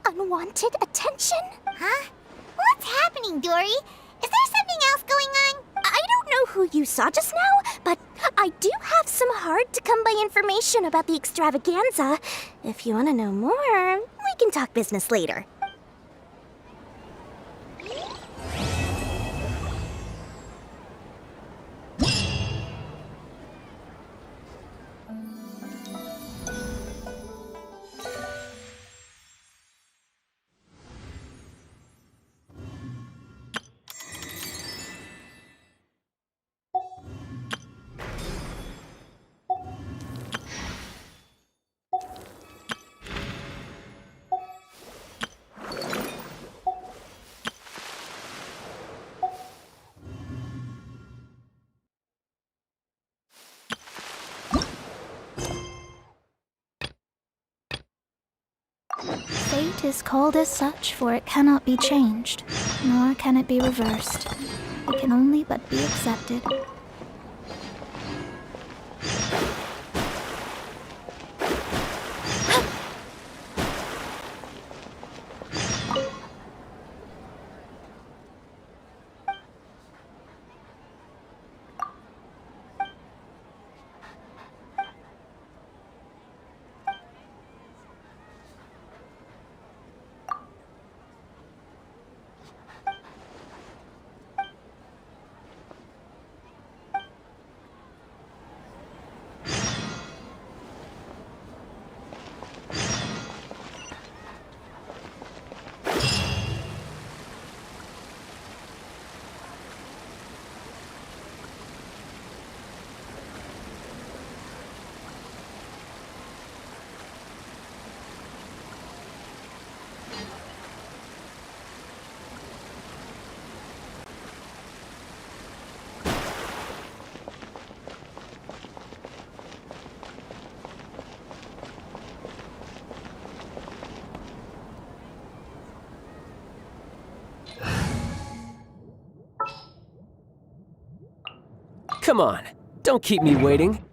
unwanted attention? Huh? What's happening, Dory? Is there something else going on? I don't know who you saw just now, but I do have some hard-to-come-by information about the extravaganza. If you want to know more, we can talk business later. Fate is called as such, for it cannot be changed, nor can it be reversed. It can only but be accepted. Come on, don't keep me waiting.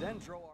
then throw our...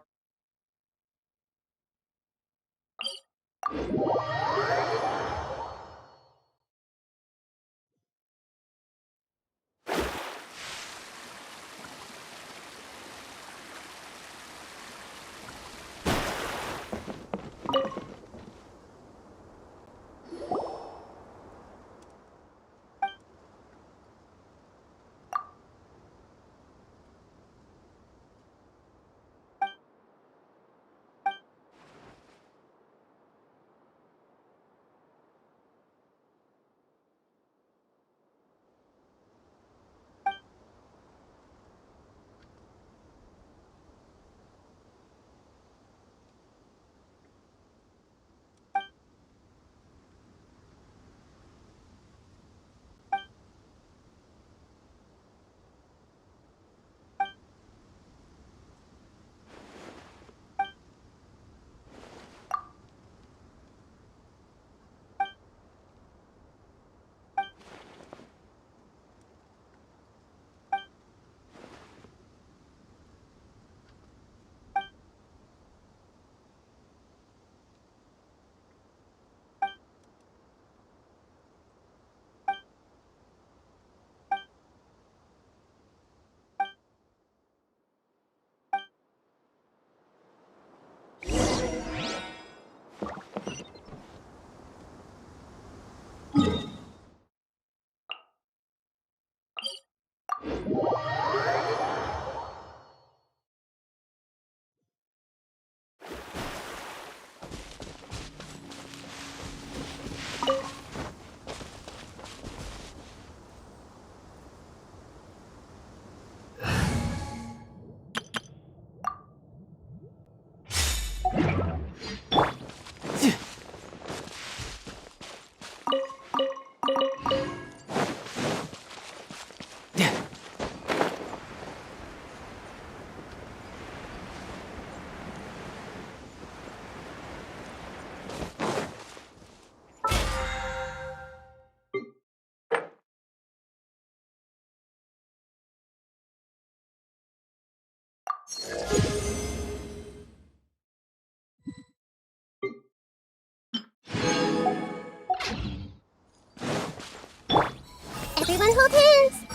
Everyone hold hands!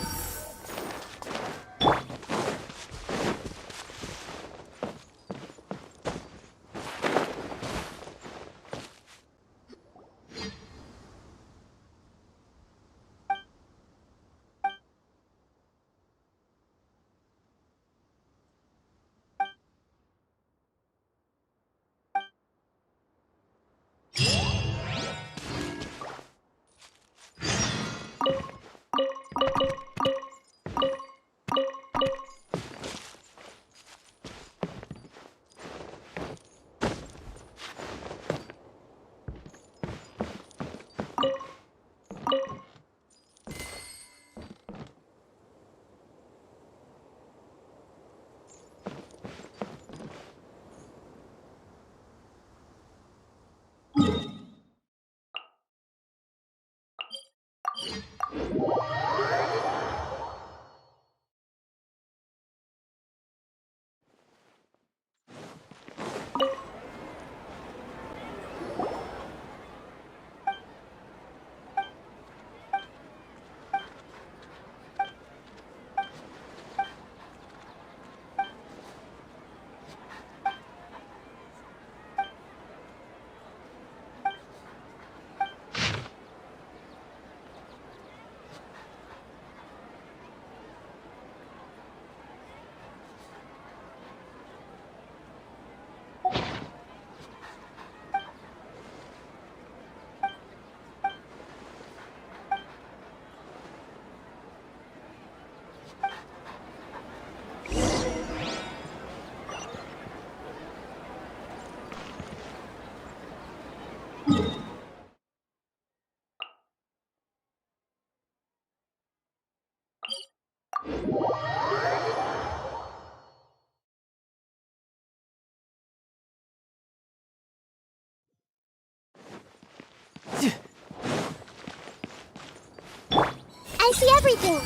I see everything!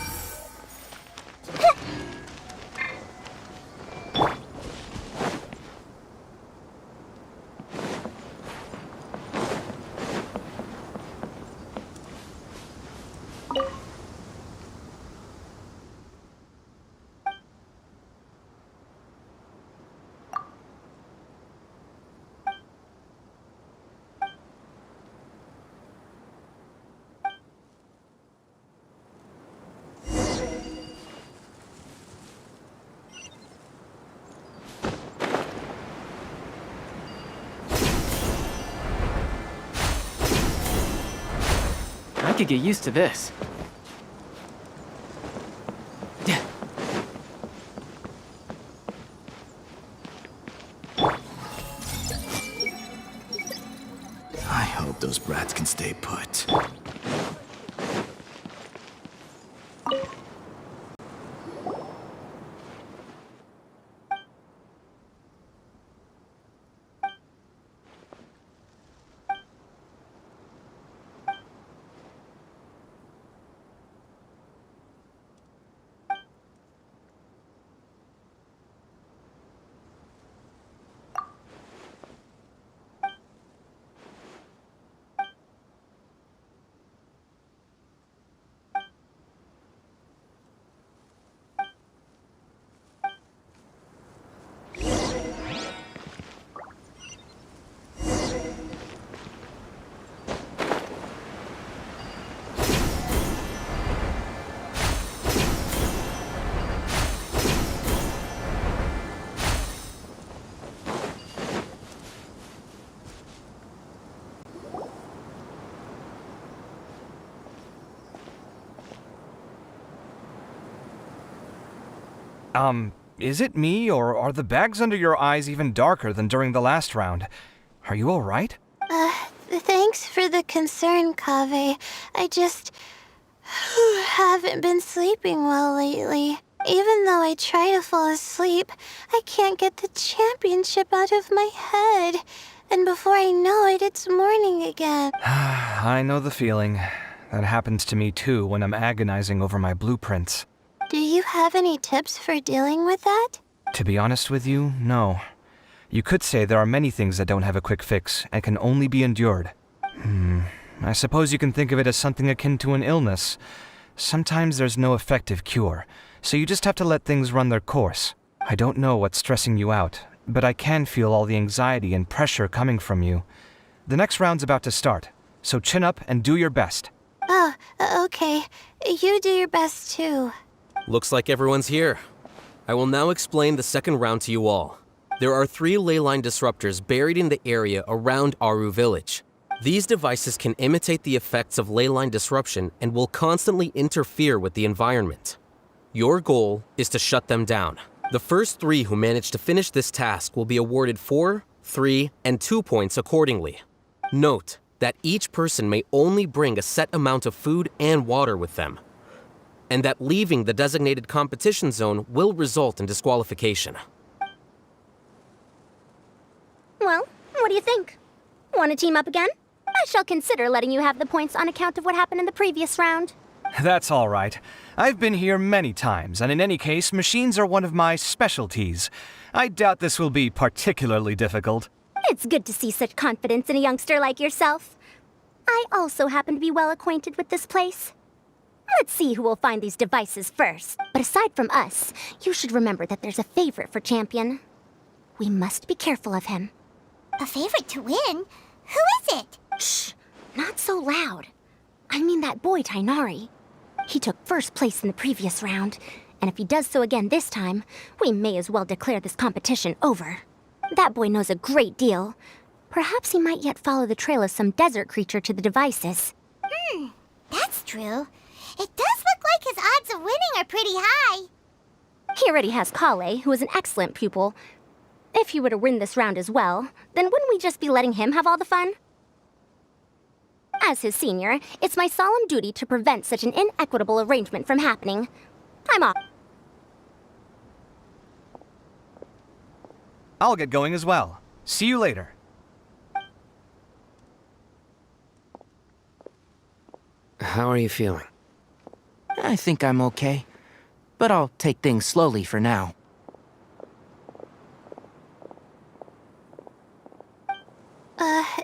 could get used to this. I hope those brats can stay put. Is it me, or are the bags under your eyes even darker than during the last round? Are you alright? Thanks for the concern, Kaveh. I just haven't been sleeping well lately. Even though I try to fall asleep, I can't get the championship out of my head. And before I know it, it's morning again. I know the feeling. That happens to me too when I'm agonizing over my blueprints. Do you have any tips for dealing with that? To be honest with you, no. You could say there are many things that don't have a quick fix and can only be endured. I suppose you can think of it as something akin to an illness. Sometimes there's no effective cure, so you just have to let things run their course. I don't know what's stressing you out, but I can feel all the anxiety and pressure coming from you. The next round's about to start, so chin up and do your best. Oh, okay. You do your best too. Looks like everyone's here. I will now explain the second round to you all. There are 3 ley line disruptors buried in the area around Aru Village. These devices can imitate the effects of ley line disruption and will constantly interfere with the environment. Your goal is to shut them down. The first 3 who manage to finish this task will be awarded 4, 3, and 2 points accordingly. Note that each person may only bring a set amount of food and water with them, and that leaving the designated competition zone will result in disqualification. Well, what do you think? Want to team up again? I shall consider letting you have the points on account of what happened in the previous round. That's all right. I've been here many times, and in any case, machines are one of my specialties. I doubt this will be particularly difficult. It's good to see such confidence in a youngster like yourself. I also happen to be well acquainted with this place. Let's see who will find these devices first. But aside from us, you should remember that there's a favorite for Champion. We must be careful of him. A favorite to win? Who is it? Shh! Not so loud. I mean that boy, Tainari. He took first place in the previous round, and if he does so again this time, we may as well declare this competition over. That boy knows a great deal. Perhaps he might yet follow the trail of some desert creature to the devices. That's true. It does look like his odds of winning are pretty high. He already has Kale, who is an excellent pupil. If he were to win this round as well, then wouldn't we just be letting him have all the fun? As his senior, it's my solemn duty to prevent such an inequitable arrangement from happening. I'm off. I'll get going as well. See you later. How are you feeling? I think I'm okay, but I'll take things slowly for now.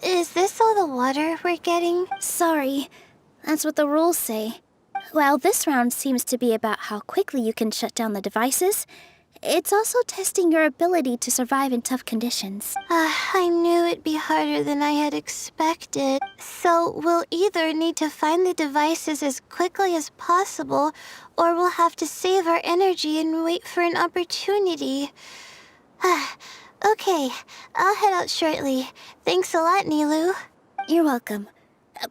Is this all the water we're getting? Sorry. That's what the rules say. While this round seems to be about how quickly you can shut down the devices, it's also testing your ability to survive in tough conditions. I knew it'd be harder than I had expected. So we'll either need to find the devices as quickly as possible, or we'll have to save our energy and wait for an opportunity. Okay, I'll head out shortly. Thanks a lot, Nilu. You're welcome.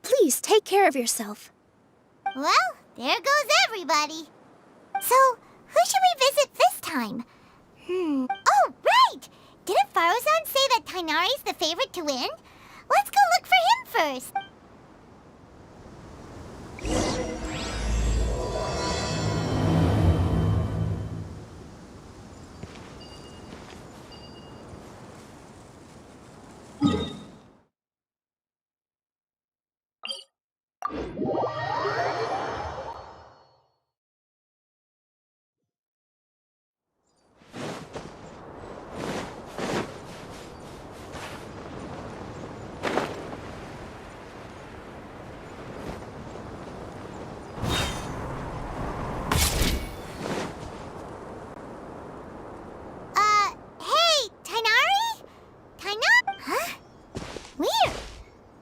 Please take care of yourself. Well, there goes everybody. So, who should we visit this time? Oh, right! Didn't Farozan say that Tainari's the favorite to win? Let's go look for him first. Hey, Tainari? Huh? Weird.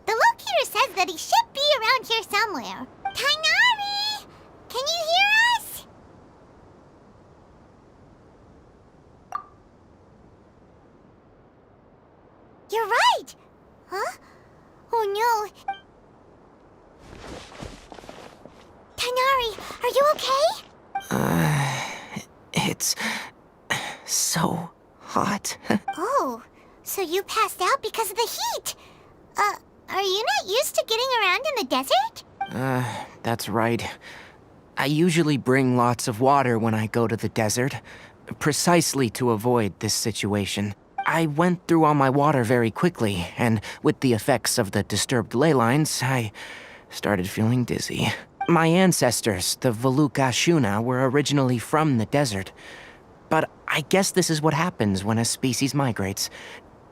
The locator says that he should be around here somewhere. Tainari! Can you hear us? You're right! Huh? Oh no. Tainari, are you okay? It's so hot. Oh, so you passed out because of the heat. Are you not used to getting around in the desert? That's right. I usually bring lots of water when I go to the desert, precisely to avoid this situation. I went through all my water very quickly, and with the effects of the disturbed ley lines, I started feeling dizzy. My ancestors, the Valukashuna, were originally from the desert. But I guess this is what happens when a species migrates.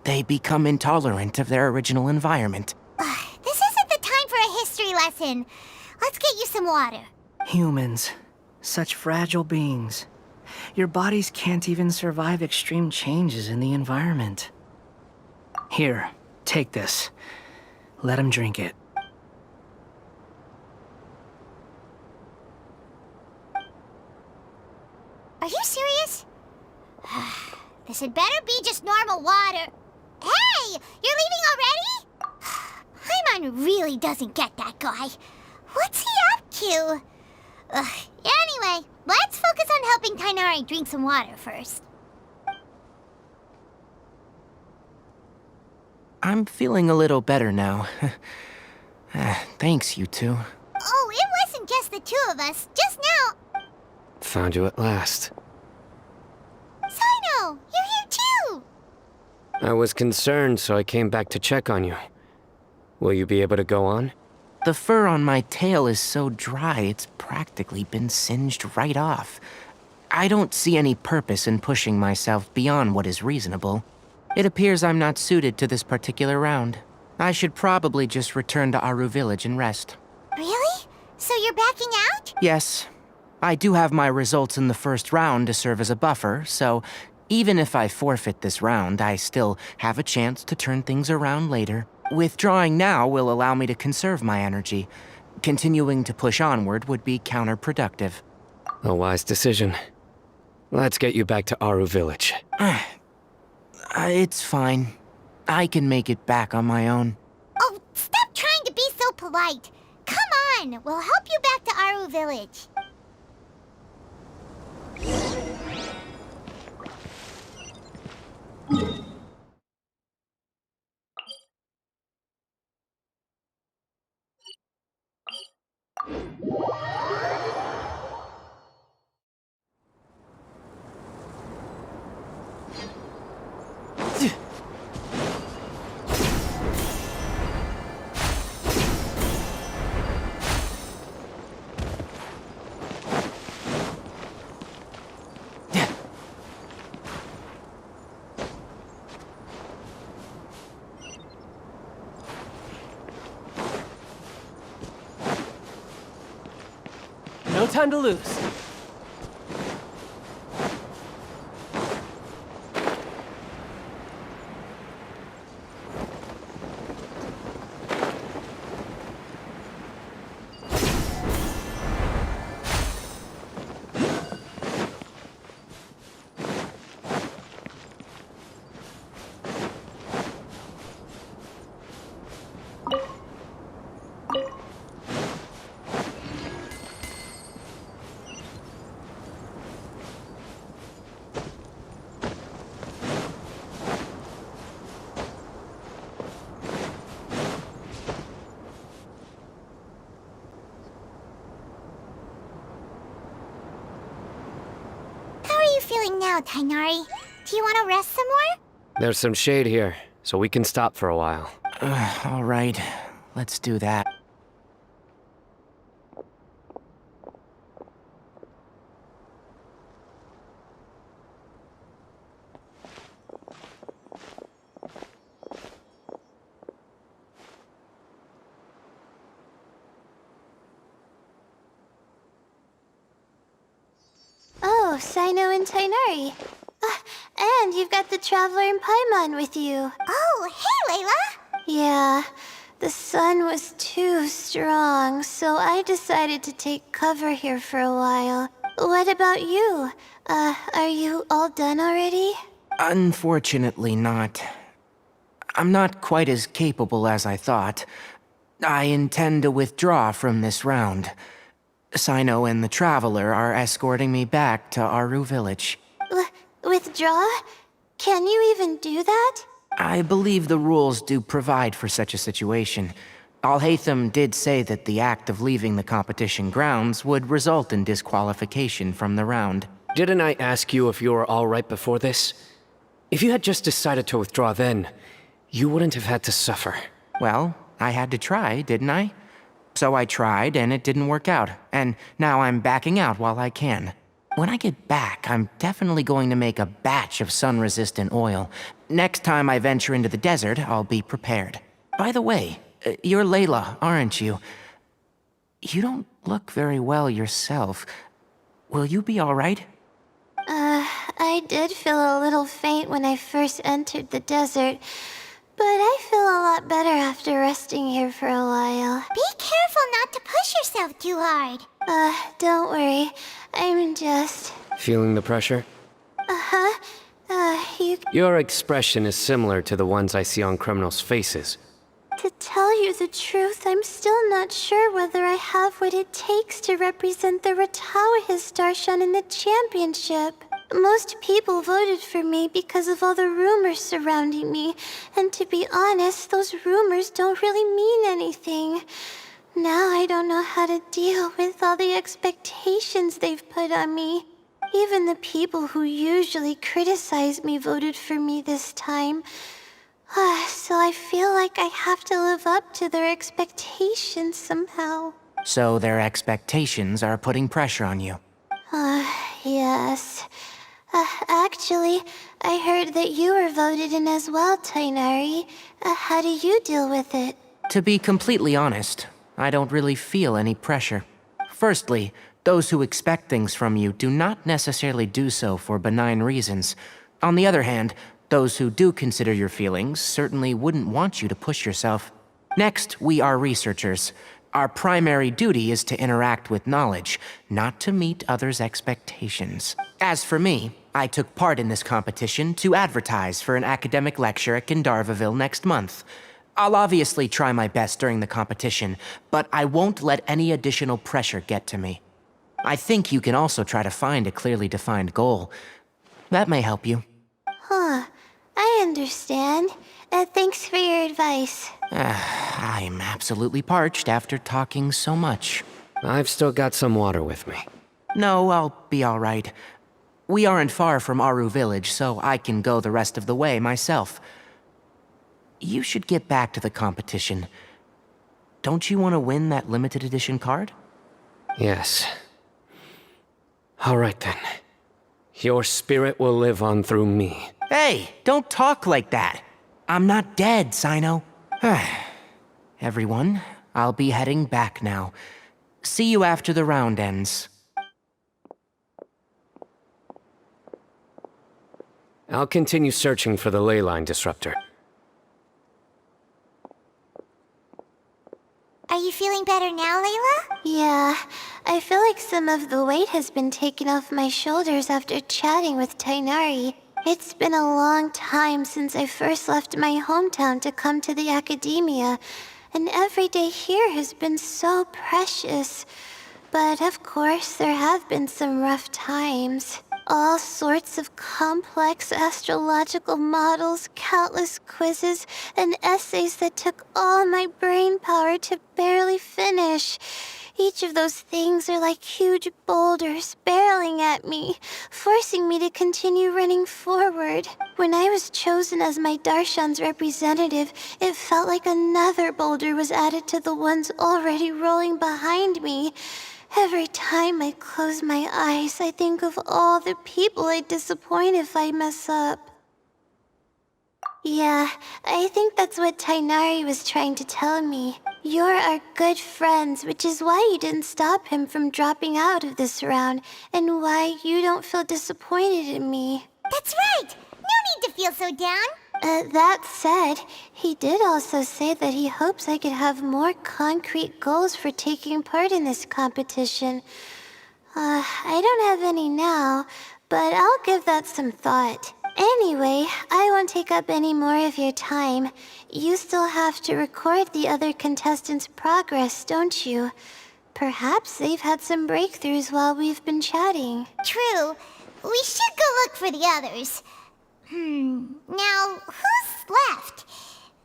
They become intolerant of their original environment. This isn't the time for a history lesson. Let's get you some water. Humans. Such fragile beings. Your bodies can't even survive extreme changes in the environment. Here, take this. Let him drink it. Are you serious? This had better be just normal water. Hey! You're leaving already? Paimon really doesn't get that guy. What's he up to? Anyway, let's focus on helping Tainari drink some water first. I'm feeling a little better now. Thanks, you two. Oh, it wasn't just the two of us. Just now. Found you at last. Sino, you're here too. I was concerned, so I came back to check on you. Will you be able to go on? The fur on my tail is so dry, it's practically been singed right off. I don't see any purpose in pushing myself beyond what is reasonable. It appears I'm not suited to this particular round. I should probably just return to Aru Village and rest. Really? So you're backing out? Yes. I do have my results in the first round to serve as a buffer, so even if I forfeit this round, I still have a chance to turn things around later. Withdrawing now will allow me to conserve my energy. Continuing to push onward would be counterproductive. A wise decision. Let's get you back to Aru Village. It's fine. I can make it back on my own. Oh, stop trying to be so polite. Come on, we'll help you back to Aru Village. No time to lose. now, Tainari. Do you want to rest some more? There's some shade here, so we can stop for a while. All right, let's do that. Oh, Sino and Tainari. And you've got the Traveler and Paimon with you. Oh, hey, Layla! Yeah, the sun was too strong, so I decided to take cover here for a while. What about you? Are you all done already? Unfortunately not. I'm not quite as capable as I thought. I intend to withdraw from this round. Sino and the Traveler are escorting me back to Aru Village. Withdraw? Can you even do that? I believe the rules do provide for such a situation. Alhaitham did say that the act of leaving the competition grounds would result in disqualification from the round. Didn't I ask you if you were all right before this? If you had just decided to withdraw then, you wouldn't have had to suffer. Well, I had to try, didn't I? So I tried, and it didn't work out, and now I'm backing out while I can. When I get back, I'm definitely going to make a batch of sun-resistant oil. Next time I venture into the desert, I'll be prepared. By the way, you're Layla, aren't you? You don't look very well yourself. Will you be all right? I did feel a little faint when I first entered the desert, but I feel a lot better after resting here for a while. Be careful not to push yourself too hard. Don't worry. I'm just... Feeling the pressure? Uh-huh. Your expression is similar to the ones I see on criminals' faces. To tell you the truth, I'm still not sure whether I have what it takes to represent the Ratawahis Darshan in the championship. Most people voted for me because of all the rumors surrounding me, and to be honest, those rumors don't really mean anything. Now I don't know how to deal with all the expectations they've put on me. Even the people who usually criticize me voted for me this time. So I feel like I have to live up to their expectations somehow. So their expectations are putting pressure on you. Yes. Actually, I heard that you were voted in as well, Tainari. How do you deal with it? To be completely honest, I don't really feel any pressure. Firstly, those who expect things from you do not necessarily do so for benign reasons. On the other hand, those who do consider your feelings certainly wouldn't want you to push yourself. Next, we are researchers. Our primary duty is to interact with knowledge, not to meet others' expectations. As for me, I took part in this competition to advertise for an academic lecture at Gandharvaville next month. I'll obviously try my best during the competition, but I won't let any additional pressure get to me. I think you can also try to find a clearly defined goal. That may help you. I understand. Thanks for your advice. I'm absolutely parched after talking so much. I've still got some water with me. No, I'll be all right. We aren't far from Aru Village, so I can go the rest of the way myself. You should get back to the competition. Don't you want to win that limited edition card? Yes. All right then. Your spirit will live on through me. Hey, don't talk like that. I'm not dead, Sino. Everyone, I'll be heading back now. See you after the round ends. I'll continue searching for the ley line disruptor. Are you feeling better now, Layla? Yeah, I feel like some of the weight has been taken off my shoulders after chatting with Tainari. It's been a long time since I first left my hometown to come to the academia, and every day here has been so precious. But of course, there have been some rough times. All sorts of complex astrological models, countless quizzes, and essays that took all my brain power to barely finish. Each of those things are like huge boulders barreling at me, forcing me to continue running forward. When I was chosen as my Darshan's representative, it felt like another boulder was added to the ones already rolling behind me. Every time I close my eyes, I think of all the people I'd disappoint if I mess up. Yeah, I think that's what Tainari was trying to tell me. You're our good friends, which is why you didn't stop him from dropping out of this round, and why you don't feel disappointed in me. That's right! No need to feel so down! That said, he did also say that he hopes I could have more concrete goals for taking part in this competition. I don't have any now, but I'll give that some thought. Anyway, I won't take up any more of your time. You still have to record the other contestants' progress, don't you? Perhaps they've had some breakthroughs while we've been chatting. True. We should go look for the others. Now, who's left?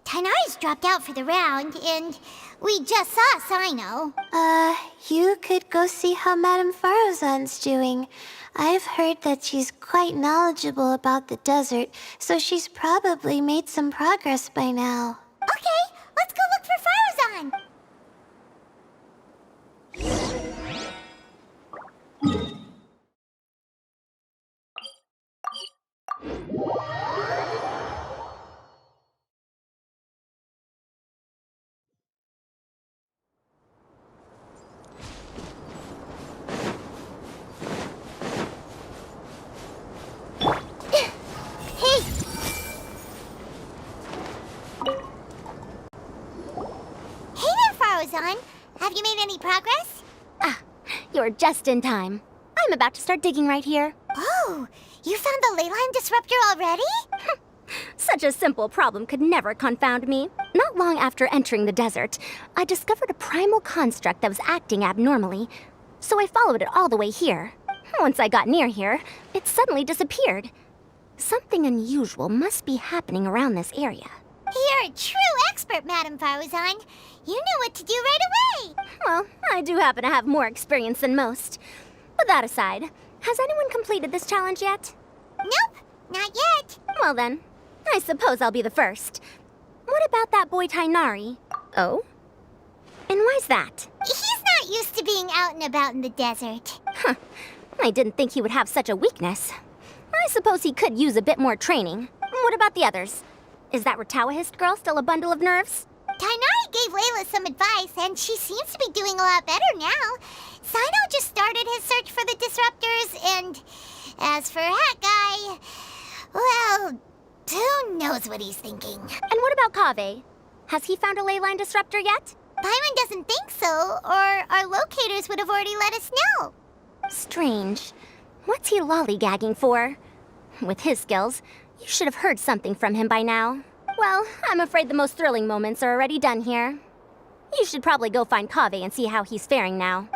Tainari's dropped out for the round, and we just saw Sino. You could go see how Madame Farozan's doing. I've heard that she's quite knowledgeable about the desert, so she's probably made some progress by now. Okay, let's go look for Farozan! Have you made any progress? You're just in time. I'm about to start digging right here. Oh, you found the leyline disruptor already? Such a simple problem could never confound me. Not long after entering the desert, I discovered a primal construct that was acting abnormally, so I followed it all the way here. Once I got near here, it suddenly disappeared. Something unusual must be happening around this area. You're a true expert, Madame Farozan. You knew what to do right away. Well, I do happen to have more experience than most. But that aside, has anyone completed this challenge yet? Nope, not yet. Well then, I suppose I'll be the first. What about that boy Tainari? Oh? And why's that? He's not used to being out and about in the desert. Huh. I didn't think he would have such a weakness. I suppose he could use a bit more training. What about the others? Is that Ratawahist girl still a bundle of nerves? Tainari gave Layla some advice, and she seems to be doing a lot better now. Sino just started his search for the disruptors, and as for Hat Guy, well, who knows what he's thinking. And what about Kaveh? Has he found a leyline disruptor yet? Paimon doesn't think so, or our locators would have already let us know. Strange. What's he lollygagging for? With his skills, you should have heard something from him by now. Well, I'm afraid the most thrilling moments are already done here. You should probably go find Kaveh and see how he's faring now.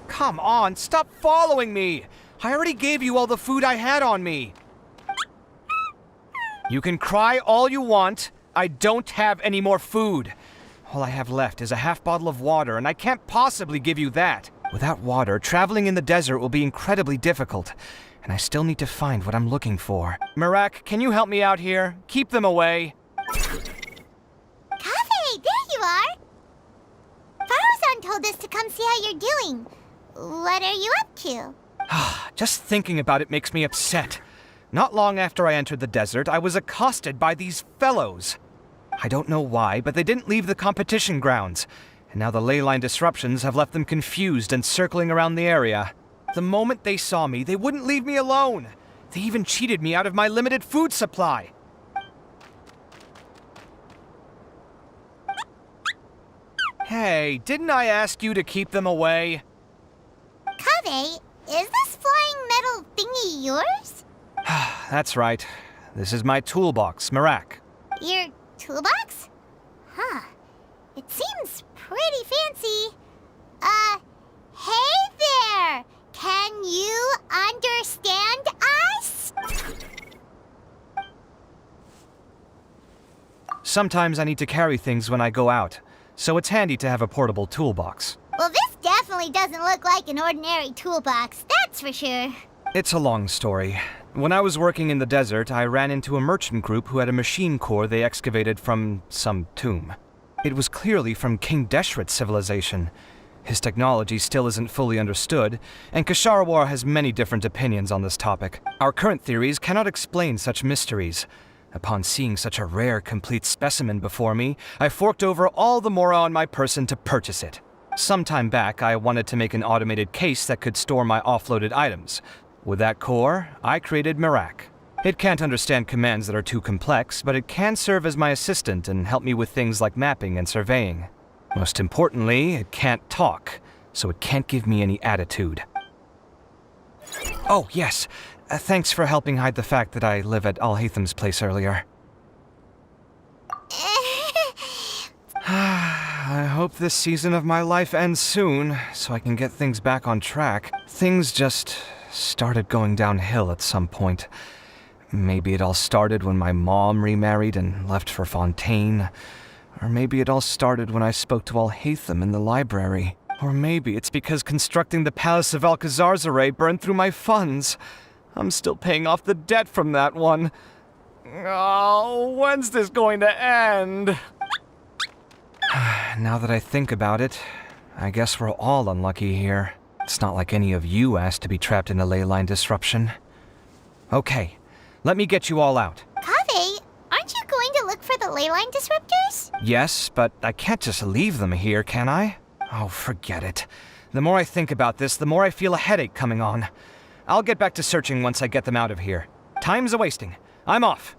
Come on, stop following me! I already gave you all the food I had on me. You can cry all you want. I don't have any more food. All I have left is a half bottle of water, and I can't possibly give you that. Without water, traveling in the desert will be incredibly difficult, and I still need to find what I'm looking for. Mirak, can you help me out here? Keep them away. Kaveh, there you are! Farozan told us to come see how you're doing. What are you up to? Just thinking about it makes me upset. Not long after I entered the desert, I was accosted by these fellows. I don't know why, but they didn't leave the competition grounds, and now the ley line disruptions have left them confused and circling around the area. The moment they saw me, they wouldn't leave me alone. They even cheated me out of my limited food supply. Hey, didn't I ask you to keep them away? Kaveh, is this flying metal thingy yours? That's right. This is my toolbox, Marak. Your toolbox? Huh. It seems pretty fancy. Hey there! Can you understand us? Sometimes I need to carry things when I go out, so it's handy to have a portable toolbox. Well, this definitely doesn't look like an ordinary toolbox, that's for sure. It's a long story. When I was working in the desert, I ran into a merchant group who had a machine core they excavated from some tomb. It was clearly from King Deshret's civilization. His technology still isn't fully understood, and Kasharawar has many different opinions on this topic. Our current theories cannot explain such mysteries. Upon seeing such a rare, complete specimen before me, I forked over all the mora on my person to purchase it. Some time back, I wanted to make an automated case that could store my offloaded items. With that core, I created Marak. It can't understand commands that are too complex, but it can serve as my assistant and help me with things like mapping and surveying. Most importantly, it can't talk, so it can't give me any attitude. Oh, yes. Thanks for helping hide the fact that I live at Al-Haytham's place earlier. I hope this season of my life ends soon, so I can get things back on track. Things just started going downhill at some point. Maybe it all started when my mom remarried and left for Fontaine. Or maybe it all started when I spoke to Al-Haytham in the library. Or maybe it's because constructing the Palace of Alcazarzaray burned through my funds. I'm still paying off the debt from that one. Oh, when's this going to end? Now that I think about it, I guess we're all unlucky here. It's not like any of you asked to be trapped in a ley line disruption. Okay, let me get you all out. Kaveh, aren't you going to look for the ley line disruptors? Yes, but I can't just leave them here, can I? Oh, forget it. The more I think about this, the more I feel a headache coming on. I'll get back to searching once I get them out of here. Time's a-wasting. I'm off.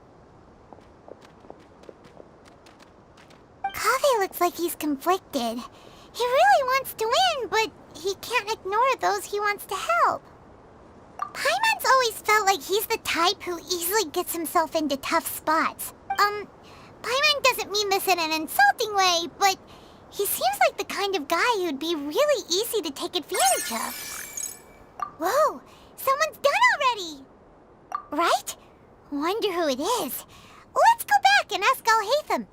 Kaveh looks like he's conflicted. He really wants to win, but he can't ignore those he wants to help. Paimon's always felt like he's the type who easily gets himself into tough spots. Paimon doesn't mean this in an insulting way, but he seems like the kind of guy who'd be really easy to take advantage of. Whoa, someone's done already! Right? Wonder who it is. Let's go back and ask Al-Haytham.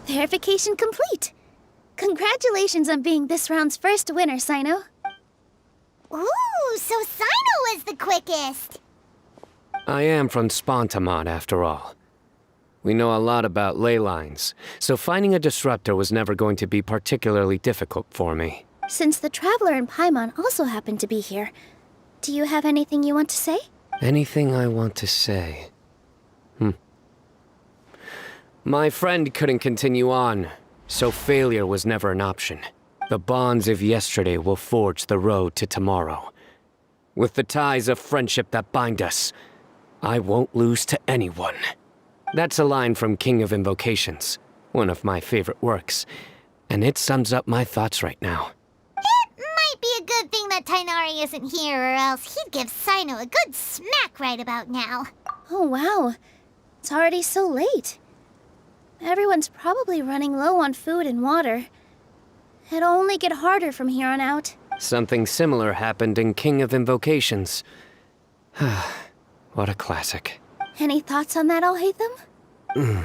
Verification complete. Congratulations on being this round's first winner, Sino. Ooh, so Sino was the quickest. I am from Spontamod, after all. We know a lot about ley lines, so finding a disruptor was never going to be particularly difficult for me. Since the Traveler and Paimon also happen to be here, do you have anything you want to say? Anything I want to say? My friend couldn't continue on, so failure was never an option. The bonds of yesterday will forge the road to tomorrow. With the ties of friendship that bind us, I won't lose to anyone. That's a line from King of Invocations, one of my favorite works, and it sums up my thoughts right now. It might be a good thing that Tainari isn't here, or else he'd give Sino a good smack right about now. Oh, wow. It's already so late. Everyone's probably running low on food and water. It'll only get harder from here on out. Something similar happened in King of Invocations. What a classic. Any thoughts on that, Alhaitham?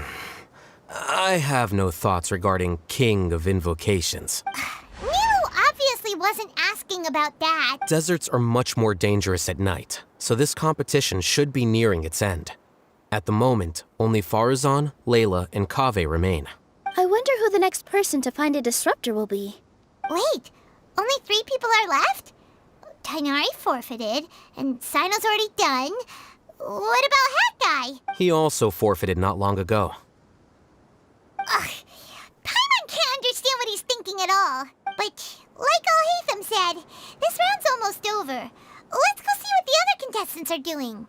I have no thoughts regarding King of Invocations. Nero obviously wasn't asking about that. Deserts are much more dangerous at night, so this competition should be nearing its end. At the moment, only Farazan, Layla, and Kaveh remain. I wonder who the next person to find a disruptor will be. Wait, only 3 people are left? Tainari forfeited, and Sino's already done. What about Hat Guy? He also forfeited not long ago. Ugh, Paimon can't understand what he's thinking at all. But, like Alhaitham said, this round's almost over. Let's go see what the other contestants are doing.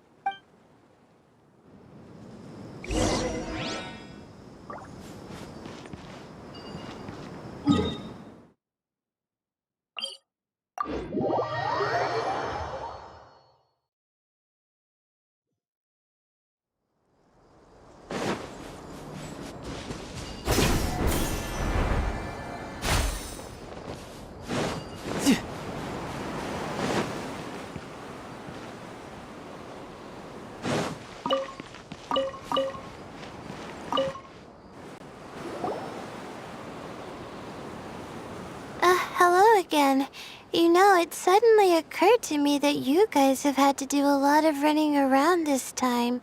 Hello again. You know, it suddenly occurred to me that you guys have had to do a lot of running around this time.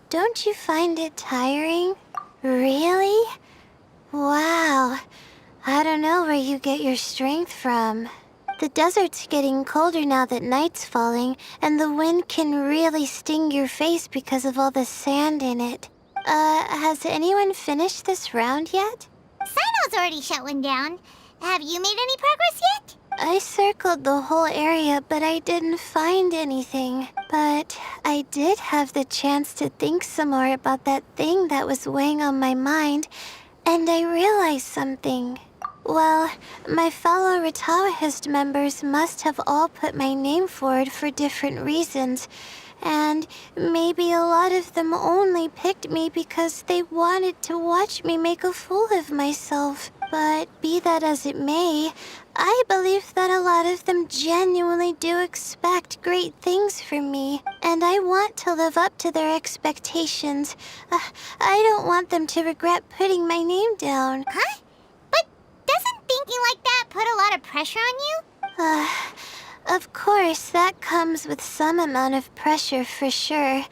Don't you find it tiring? Really? Wow. I don't know where you get your strength from. The desert's getting colder now that night's falling, and the wind can really sting your face because of all the sand in it. Has anyone finished this round yet? Sino's already shut one down. Have you made any progress yet? I circled the whole area, but I didn't find anything. But I did have the chance to think some more about that thing that was weighing on my mind, and I realized something. Well, my fellow Retawahist members must have all put my name forward for different reasons, and maybe a lot of them only picked me because they wanted to watch me make a fool of myself. But be that as it may, I believe that a lot of them genuinely do expect great things from me, and I want to live up to their expectations. I don't want them to regret putting my name down. Huh? But doesn't thinking like that put a lot of pressure on you? Of course, that comes with some amount of pressure for sure.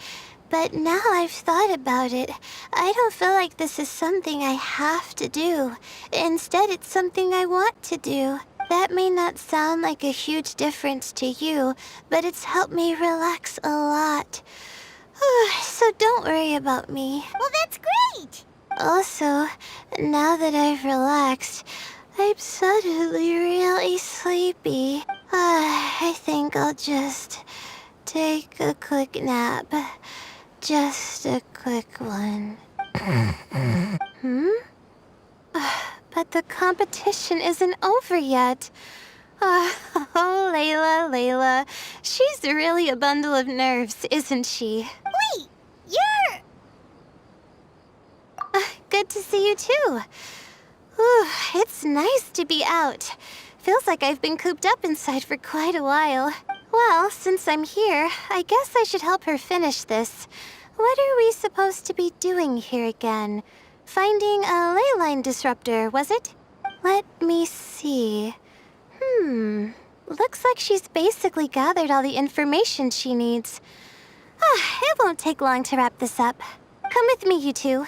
But now I've thought about it, I don't feel like this is something I have to do. Instead, it's something I want to do. That may not sound like a huge difference to you, but it's helped me relax a lot. So don't worry about me. Well, that's great! Also, now that I've relaxed, I'm suddenly really sleepy. I think I'll just take a quick nap. Just a quick one. But the competition isn't over yet. Oh, Layla. She's really a bundle of nerves, isn't she? Wait, you're... Good to see you too. Ooh, it's nice to be out. Feels like I've been cooped up inside for quite a while. Well, since I'm here, I guess I should help her finish this. What are we supposed to be doing here again? Finding a ley line disruptor, was it? Let me see. Looks like she's basically gathered all the information she needs. It won't take long to wrap this up. Come with me, you two.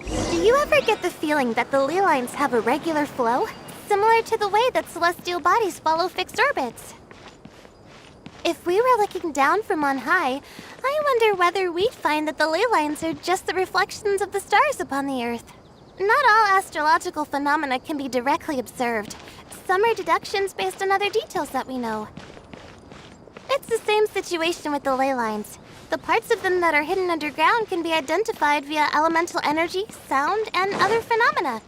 Do you ever get the feeling that the ley lines have a regular flow? Similar to the way that celestial bodies follow fixed orbits. If we were looking down from on high, I wonder whether we'd find that the ley lines are just the reflections of the stars upon the Earth. Not all astrological phenomena can be directly observed. Some are deductions based on other details that we know. It's the same situation with the ley lines. The parts of them that are hidden underground can be identified via elemental energy, sound, and other phenomena.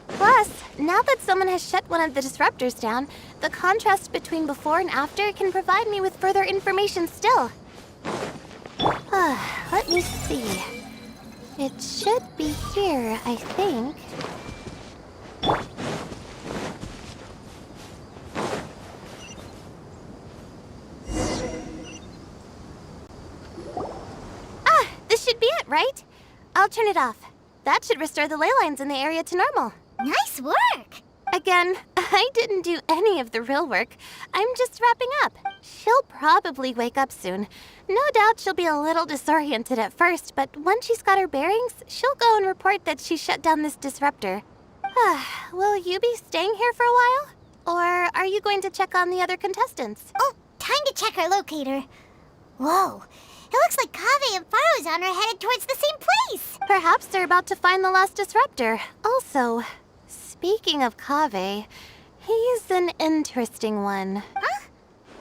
Plus, now that someone has shut one of the disruptors down, the contrast between before and after can provide me with further information still. Let me see. It should be here, I think. This should be it, right? I'll turn it off. That should restore the ley lines in the area to normal. Nice work! Again, I didn't do any of the real work. I'm just wrapping up. She'll probably wake up soon. No doubt she'll be a little disoriented at first, but once she's got her bearings, she'll go and report that she shut down this disruptor. Will you be staying here for a while? Or are you going to check on the other contestants? Oh, time to check our locator. Whoa, it looks like Kaveh and Faruzan are headed towards the same place. Perhaps they're about to find the last disruptor. Also, speaking of Kaveh, he's an interesting one. Huh?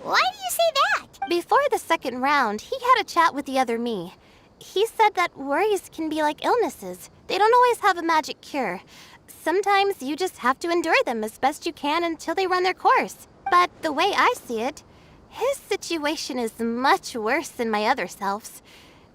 Why do you say that? Before the second round, he had a chat with the other me. He said that worries can be like illnesses. They don't always have a magic cure. Sometimes you just have to endure them as best you can until they run their course. But the way I see it, his situation is much worse than my other self's.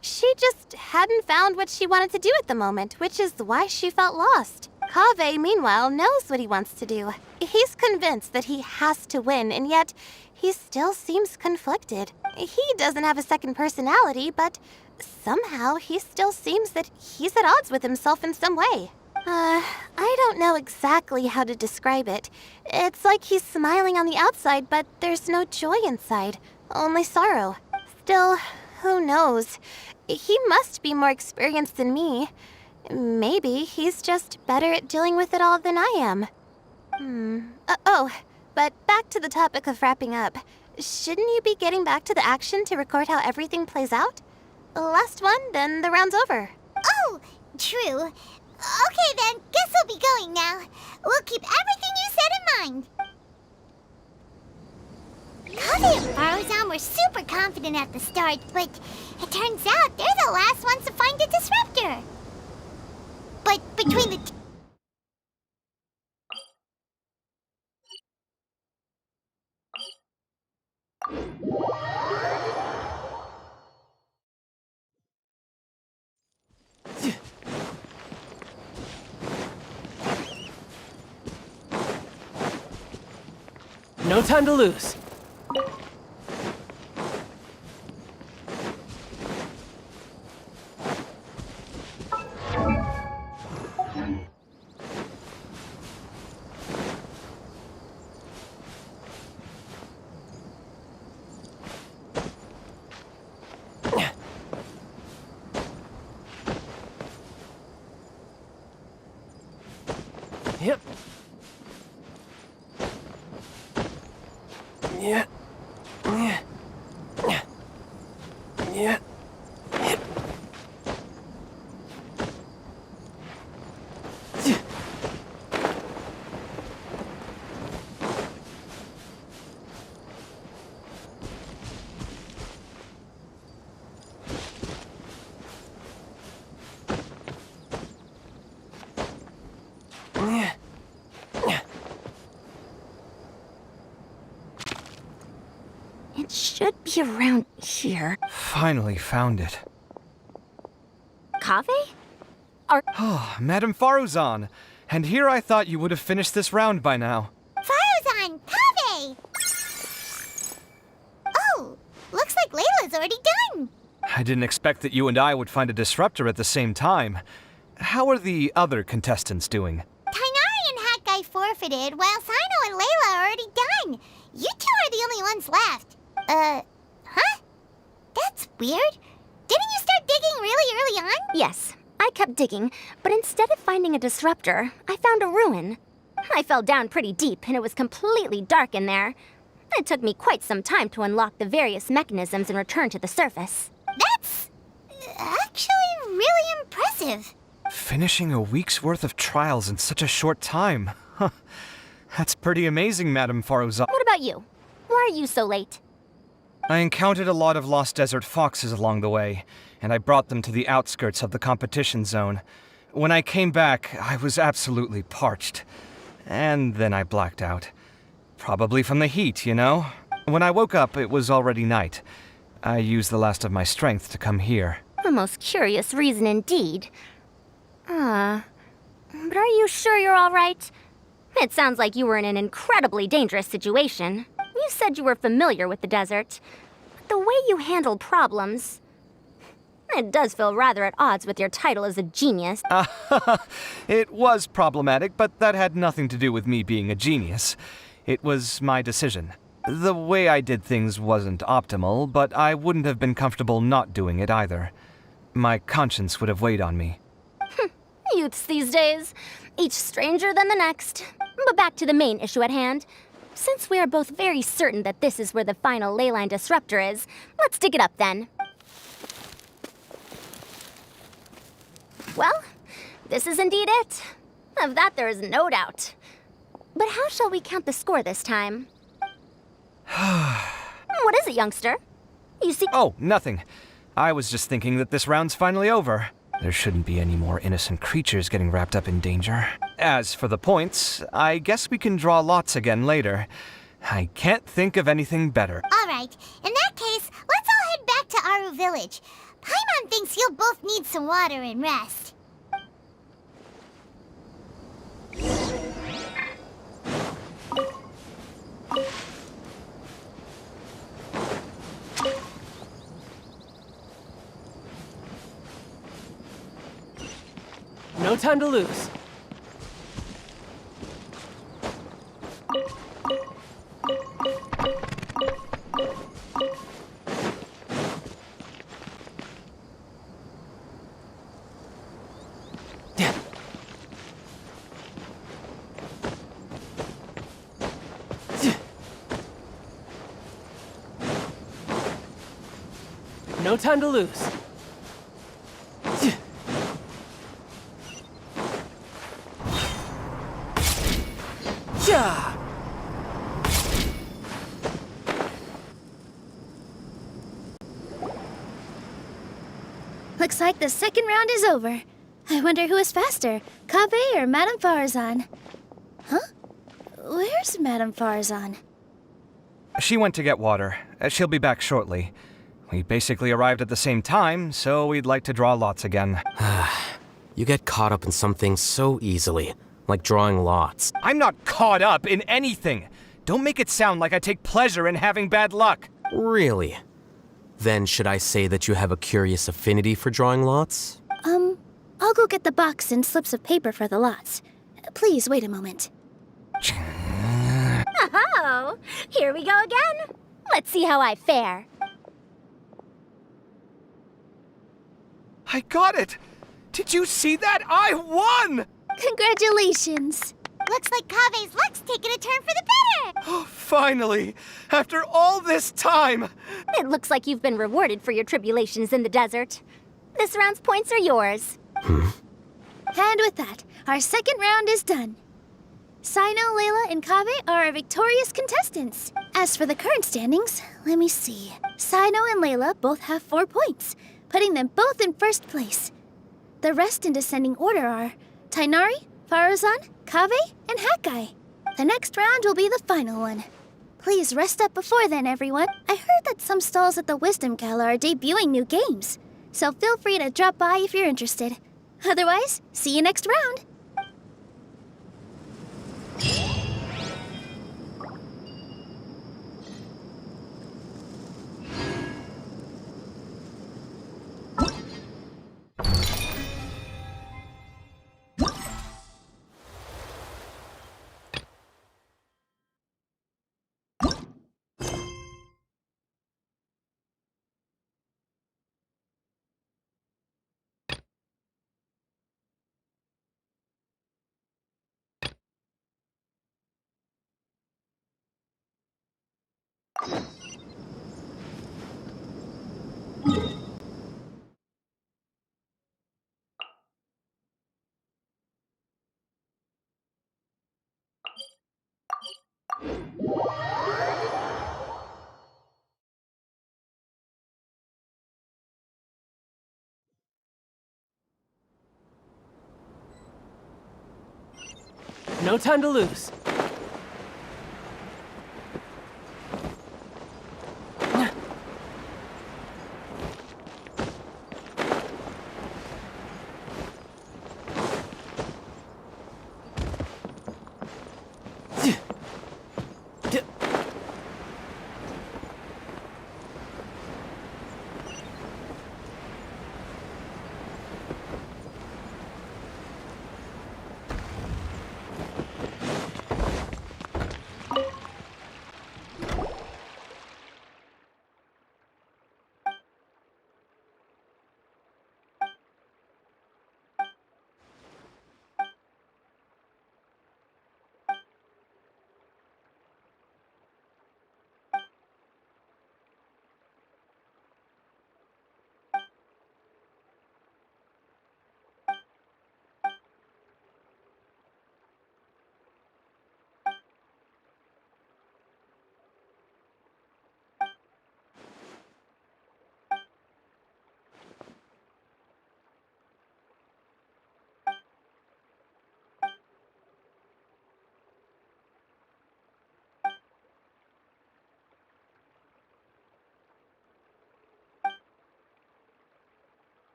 She just hadn't found what she wanted to do at the moment, which is why she felt lost. Kaveh, meanwhile, knows what he wants to do. He's convinced that he has to win, and yet he still seems conflicted. He doesn't have a second personality, but somehow he still seems that he's at odds with himself in some way. I don't know exactly how to describe it. It's like he's smiling on the outside, but there's no joy inside, only sorrow. Still, who knows? He must be more experienced than me. Maybe he's just better at dealing with it all than I am. But back to the topic of wrapping up. Shouldn't you be getting back to the action to record how everything plays out? Last one, then the round's over. Oh, true. Okay then, guess we'll be going now. We'll keep everything you said in mind. Kaveh and Faruzan were super confident at the start, but it turns out they're the last ones to find a disruptor. But between the No time to lose. Yep. Yeah. Yeah. Yeah. It should be around here. Finally found it. Kaveh? Oh, Madame Faruzan. And here I thought you would have finished this round by now. Faruzan, Kaveh! Oh, looks like Layla's already done. I didn't expect that you and I would find a disruptor at the same time. How are the other contestants doing? Tainari and Hat Guy forfeited, while Sino and Layla are already done. You two are the only ones left. Huh? That's weird. Didn't you start digging really early on? Yes, I kept digging, but instead of finding a disruptor, I found a ruin. I fell down pretty deep, and it was completely dark in there. It took me quite some time to unlock the various mechanisms and return to the surface. That's actually really impressive. Finishing a week's worth of trials in such a short time. Huh. That's pretty amazing, Madame Faruzan. What about you? Why are you so late? I encountered a lot of lost desert foxes along the way, and I brought them to the outskirts of the competition zone. When I came back, I was absolutely parched. And then I blacked out. Probably from the heat, you know? When I woke up, it was already night. I used the last of my strength to come here. A most curious reason indeed. But are you sure you're all right? It sounds like you were in an incredibly dangerous situation. You said you were familiar with the desert. But the way you handle problems... It does feel rather at odds with your title as a genius. It was problematic, but that had nothing to do with me being a genius. It was my decision. The way I did things wasn't optimal, but I wouldn't have been comfortable not doing it either. My conscience would have weighed on me. Youths these days, each stranger than the next. But back to the main issue at hand. Since we are both very certain that this is where the final leyline disruptor is, let's dig it up then. Well, this is indeed it. Of that there is no doubt. But how shall we count the score this time? What is it, youngster? You see— Oh, nothing. I was just thinking that this round's finally over. There shouldn't be any more innocent creatures getting wrapped up in danger. As for the points, I guess we can draw lots again later. I can't think of anything better. All right. In that case, let's all head back to Aru Village. Paimon thinks you'll both need some water and rest. No time to lose. No time to lose. Yeah. Looks like the second round is over. I wonder who is faster, Kaveh or Madame Farazan? Huh? Where's Madame Farazan? She went to get water. She'll be back shortly. We basically arrived at the same time, so we'd like to draw lots again. You get caught up in something so easily, like drawing lots. I'm not caught up in anything! Don't make it sound like I take pleasure in having bad luck! Really? Then should I say that you have a curious affinity for drawing lots? I'll go get the box and slips of paper for the lots. Please wait a moment. Oh, here we go again. Let's see how I fare. I got it! Did you see that? I won! Congratulations! Looks like Kaveh's luck's taking a turn for the better! Oh, finally! After all this time! It looks like you've been rewarded for your tribulations in the desert. This round's points are yours. And with that, our second round is done. Sino, Layla, and Kaveh are our victorious contestants. As for the current standings, let me see. Sino and Layla both have 4 points, putting them both in first place. The rest in descending order are Tainari, Farazan, Kaveh, and Hakai. The next round will be the final one. Please rest up before then, everyone. I heard that some stalls at the Wisdom Gala are debuting new games, so feel free to drop by if you're interested. Otherwise, see you next round. No time to lose.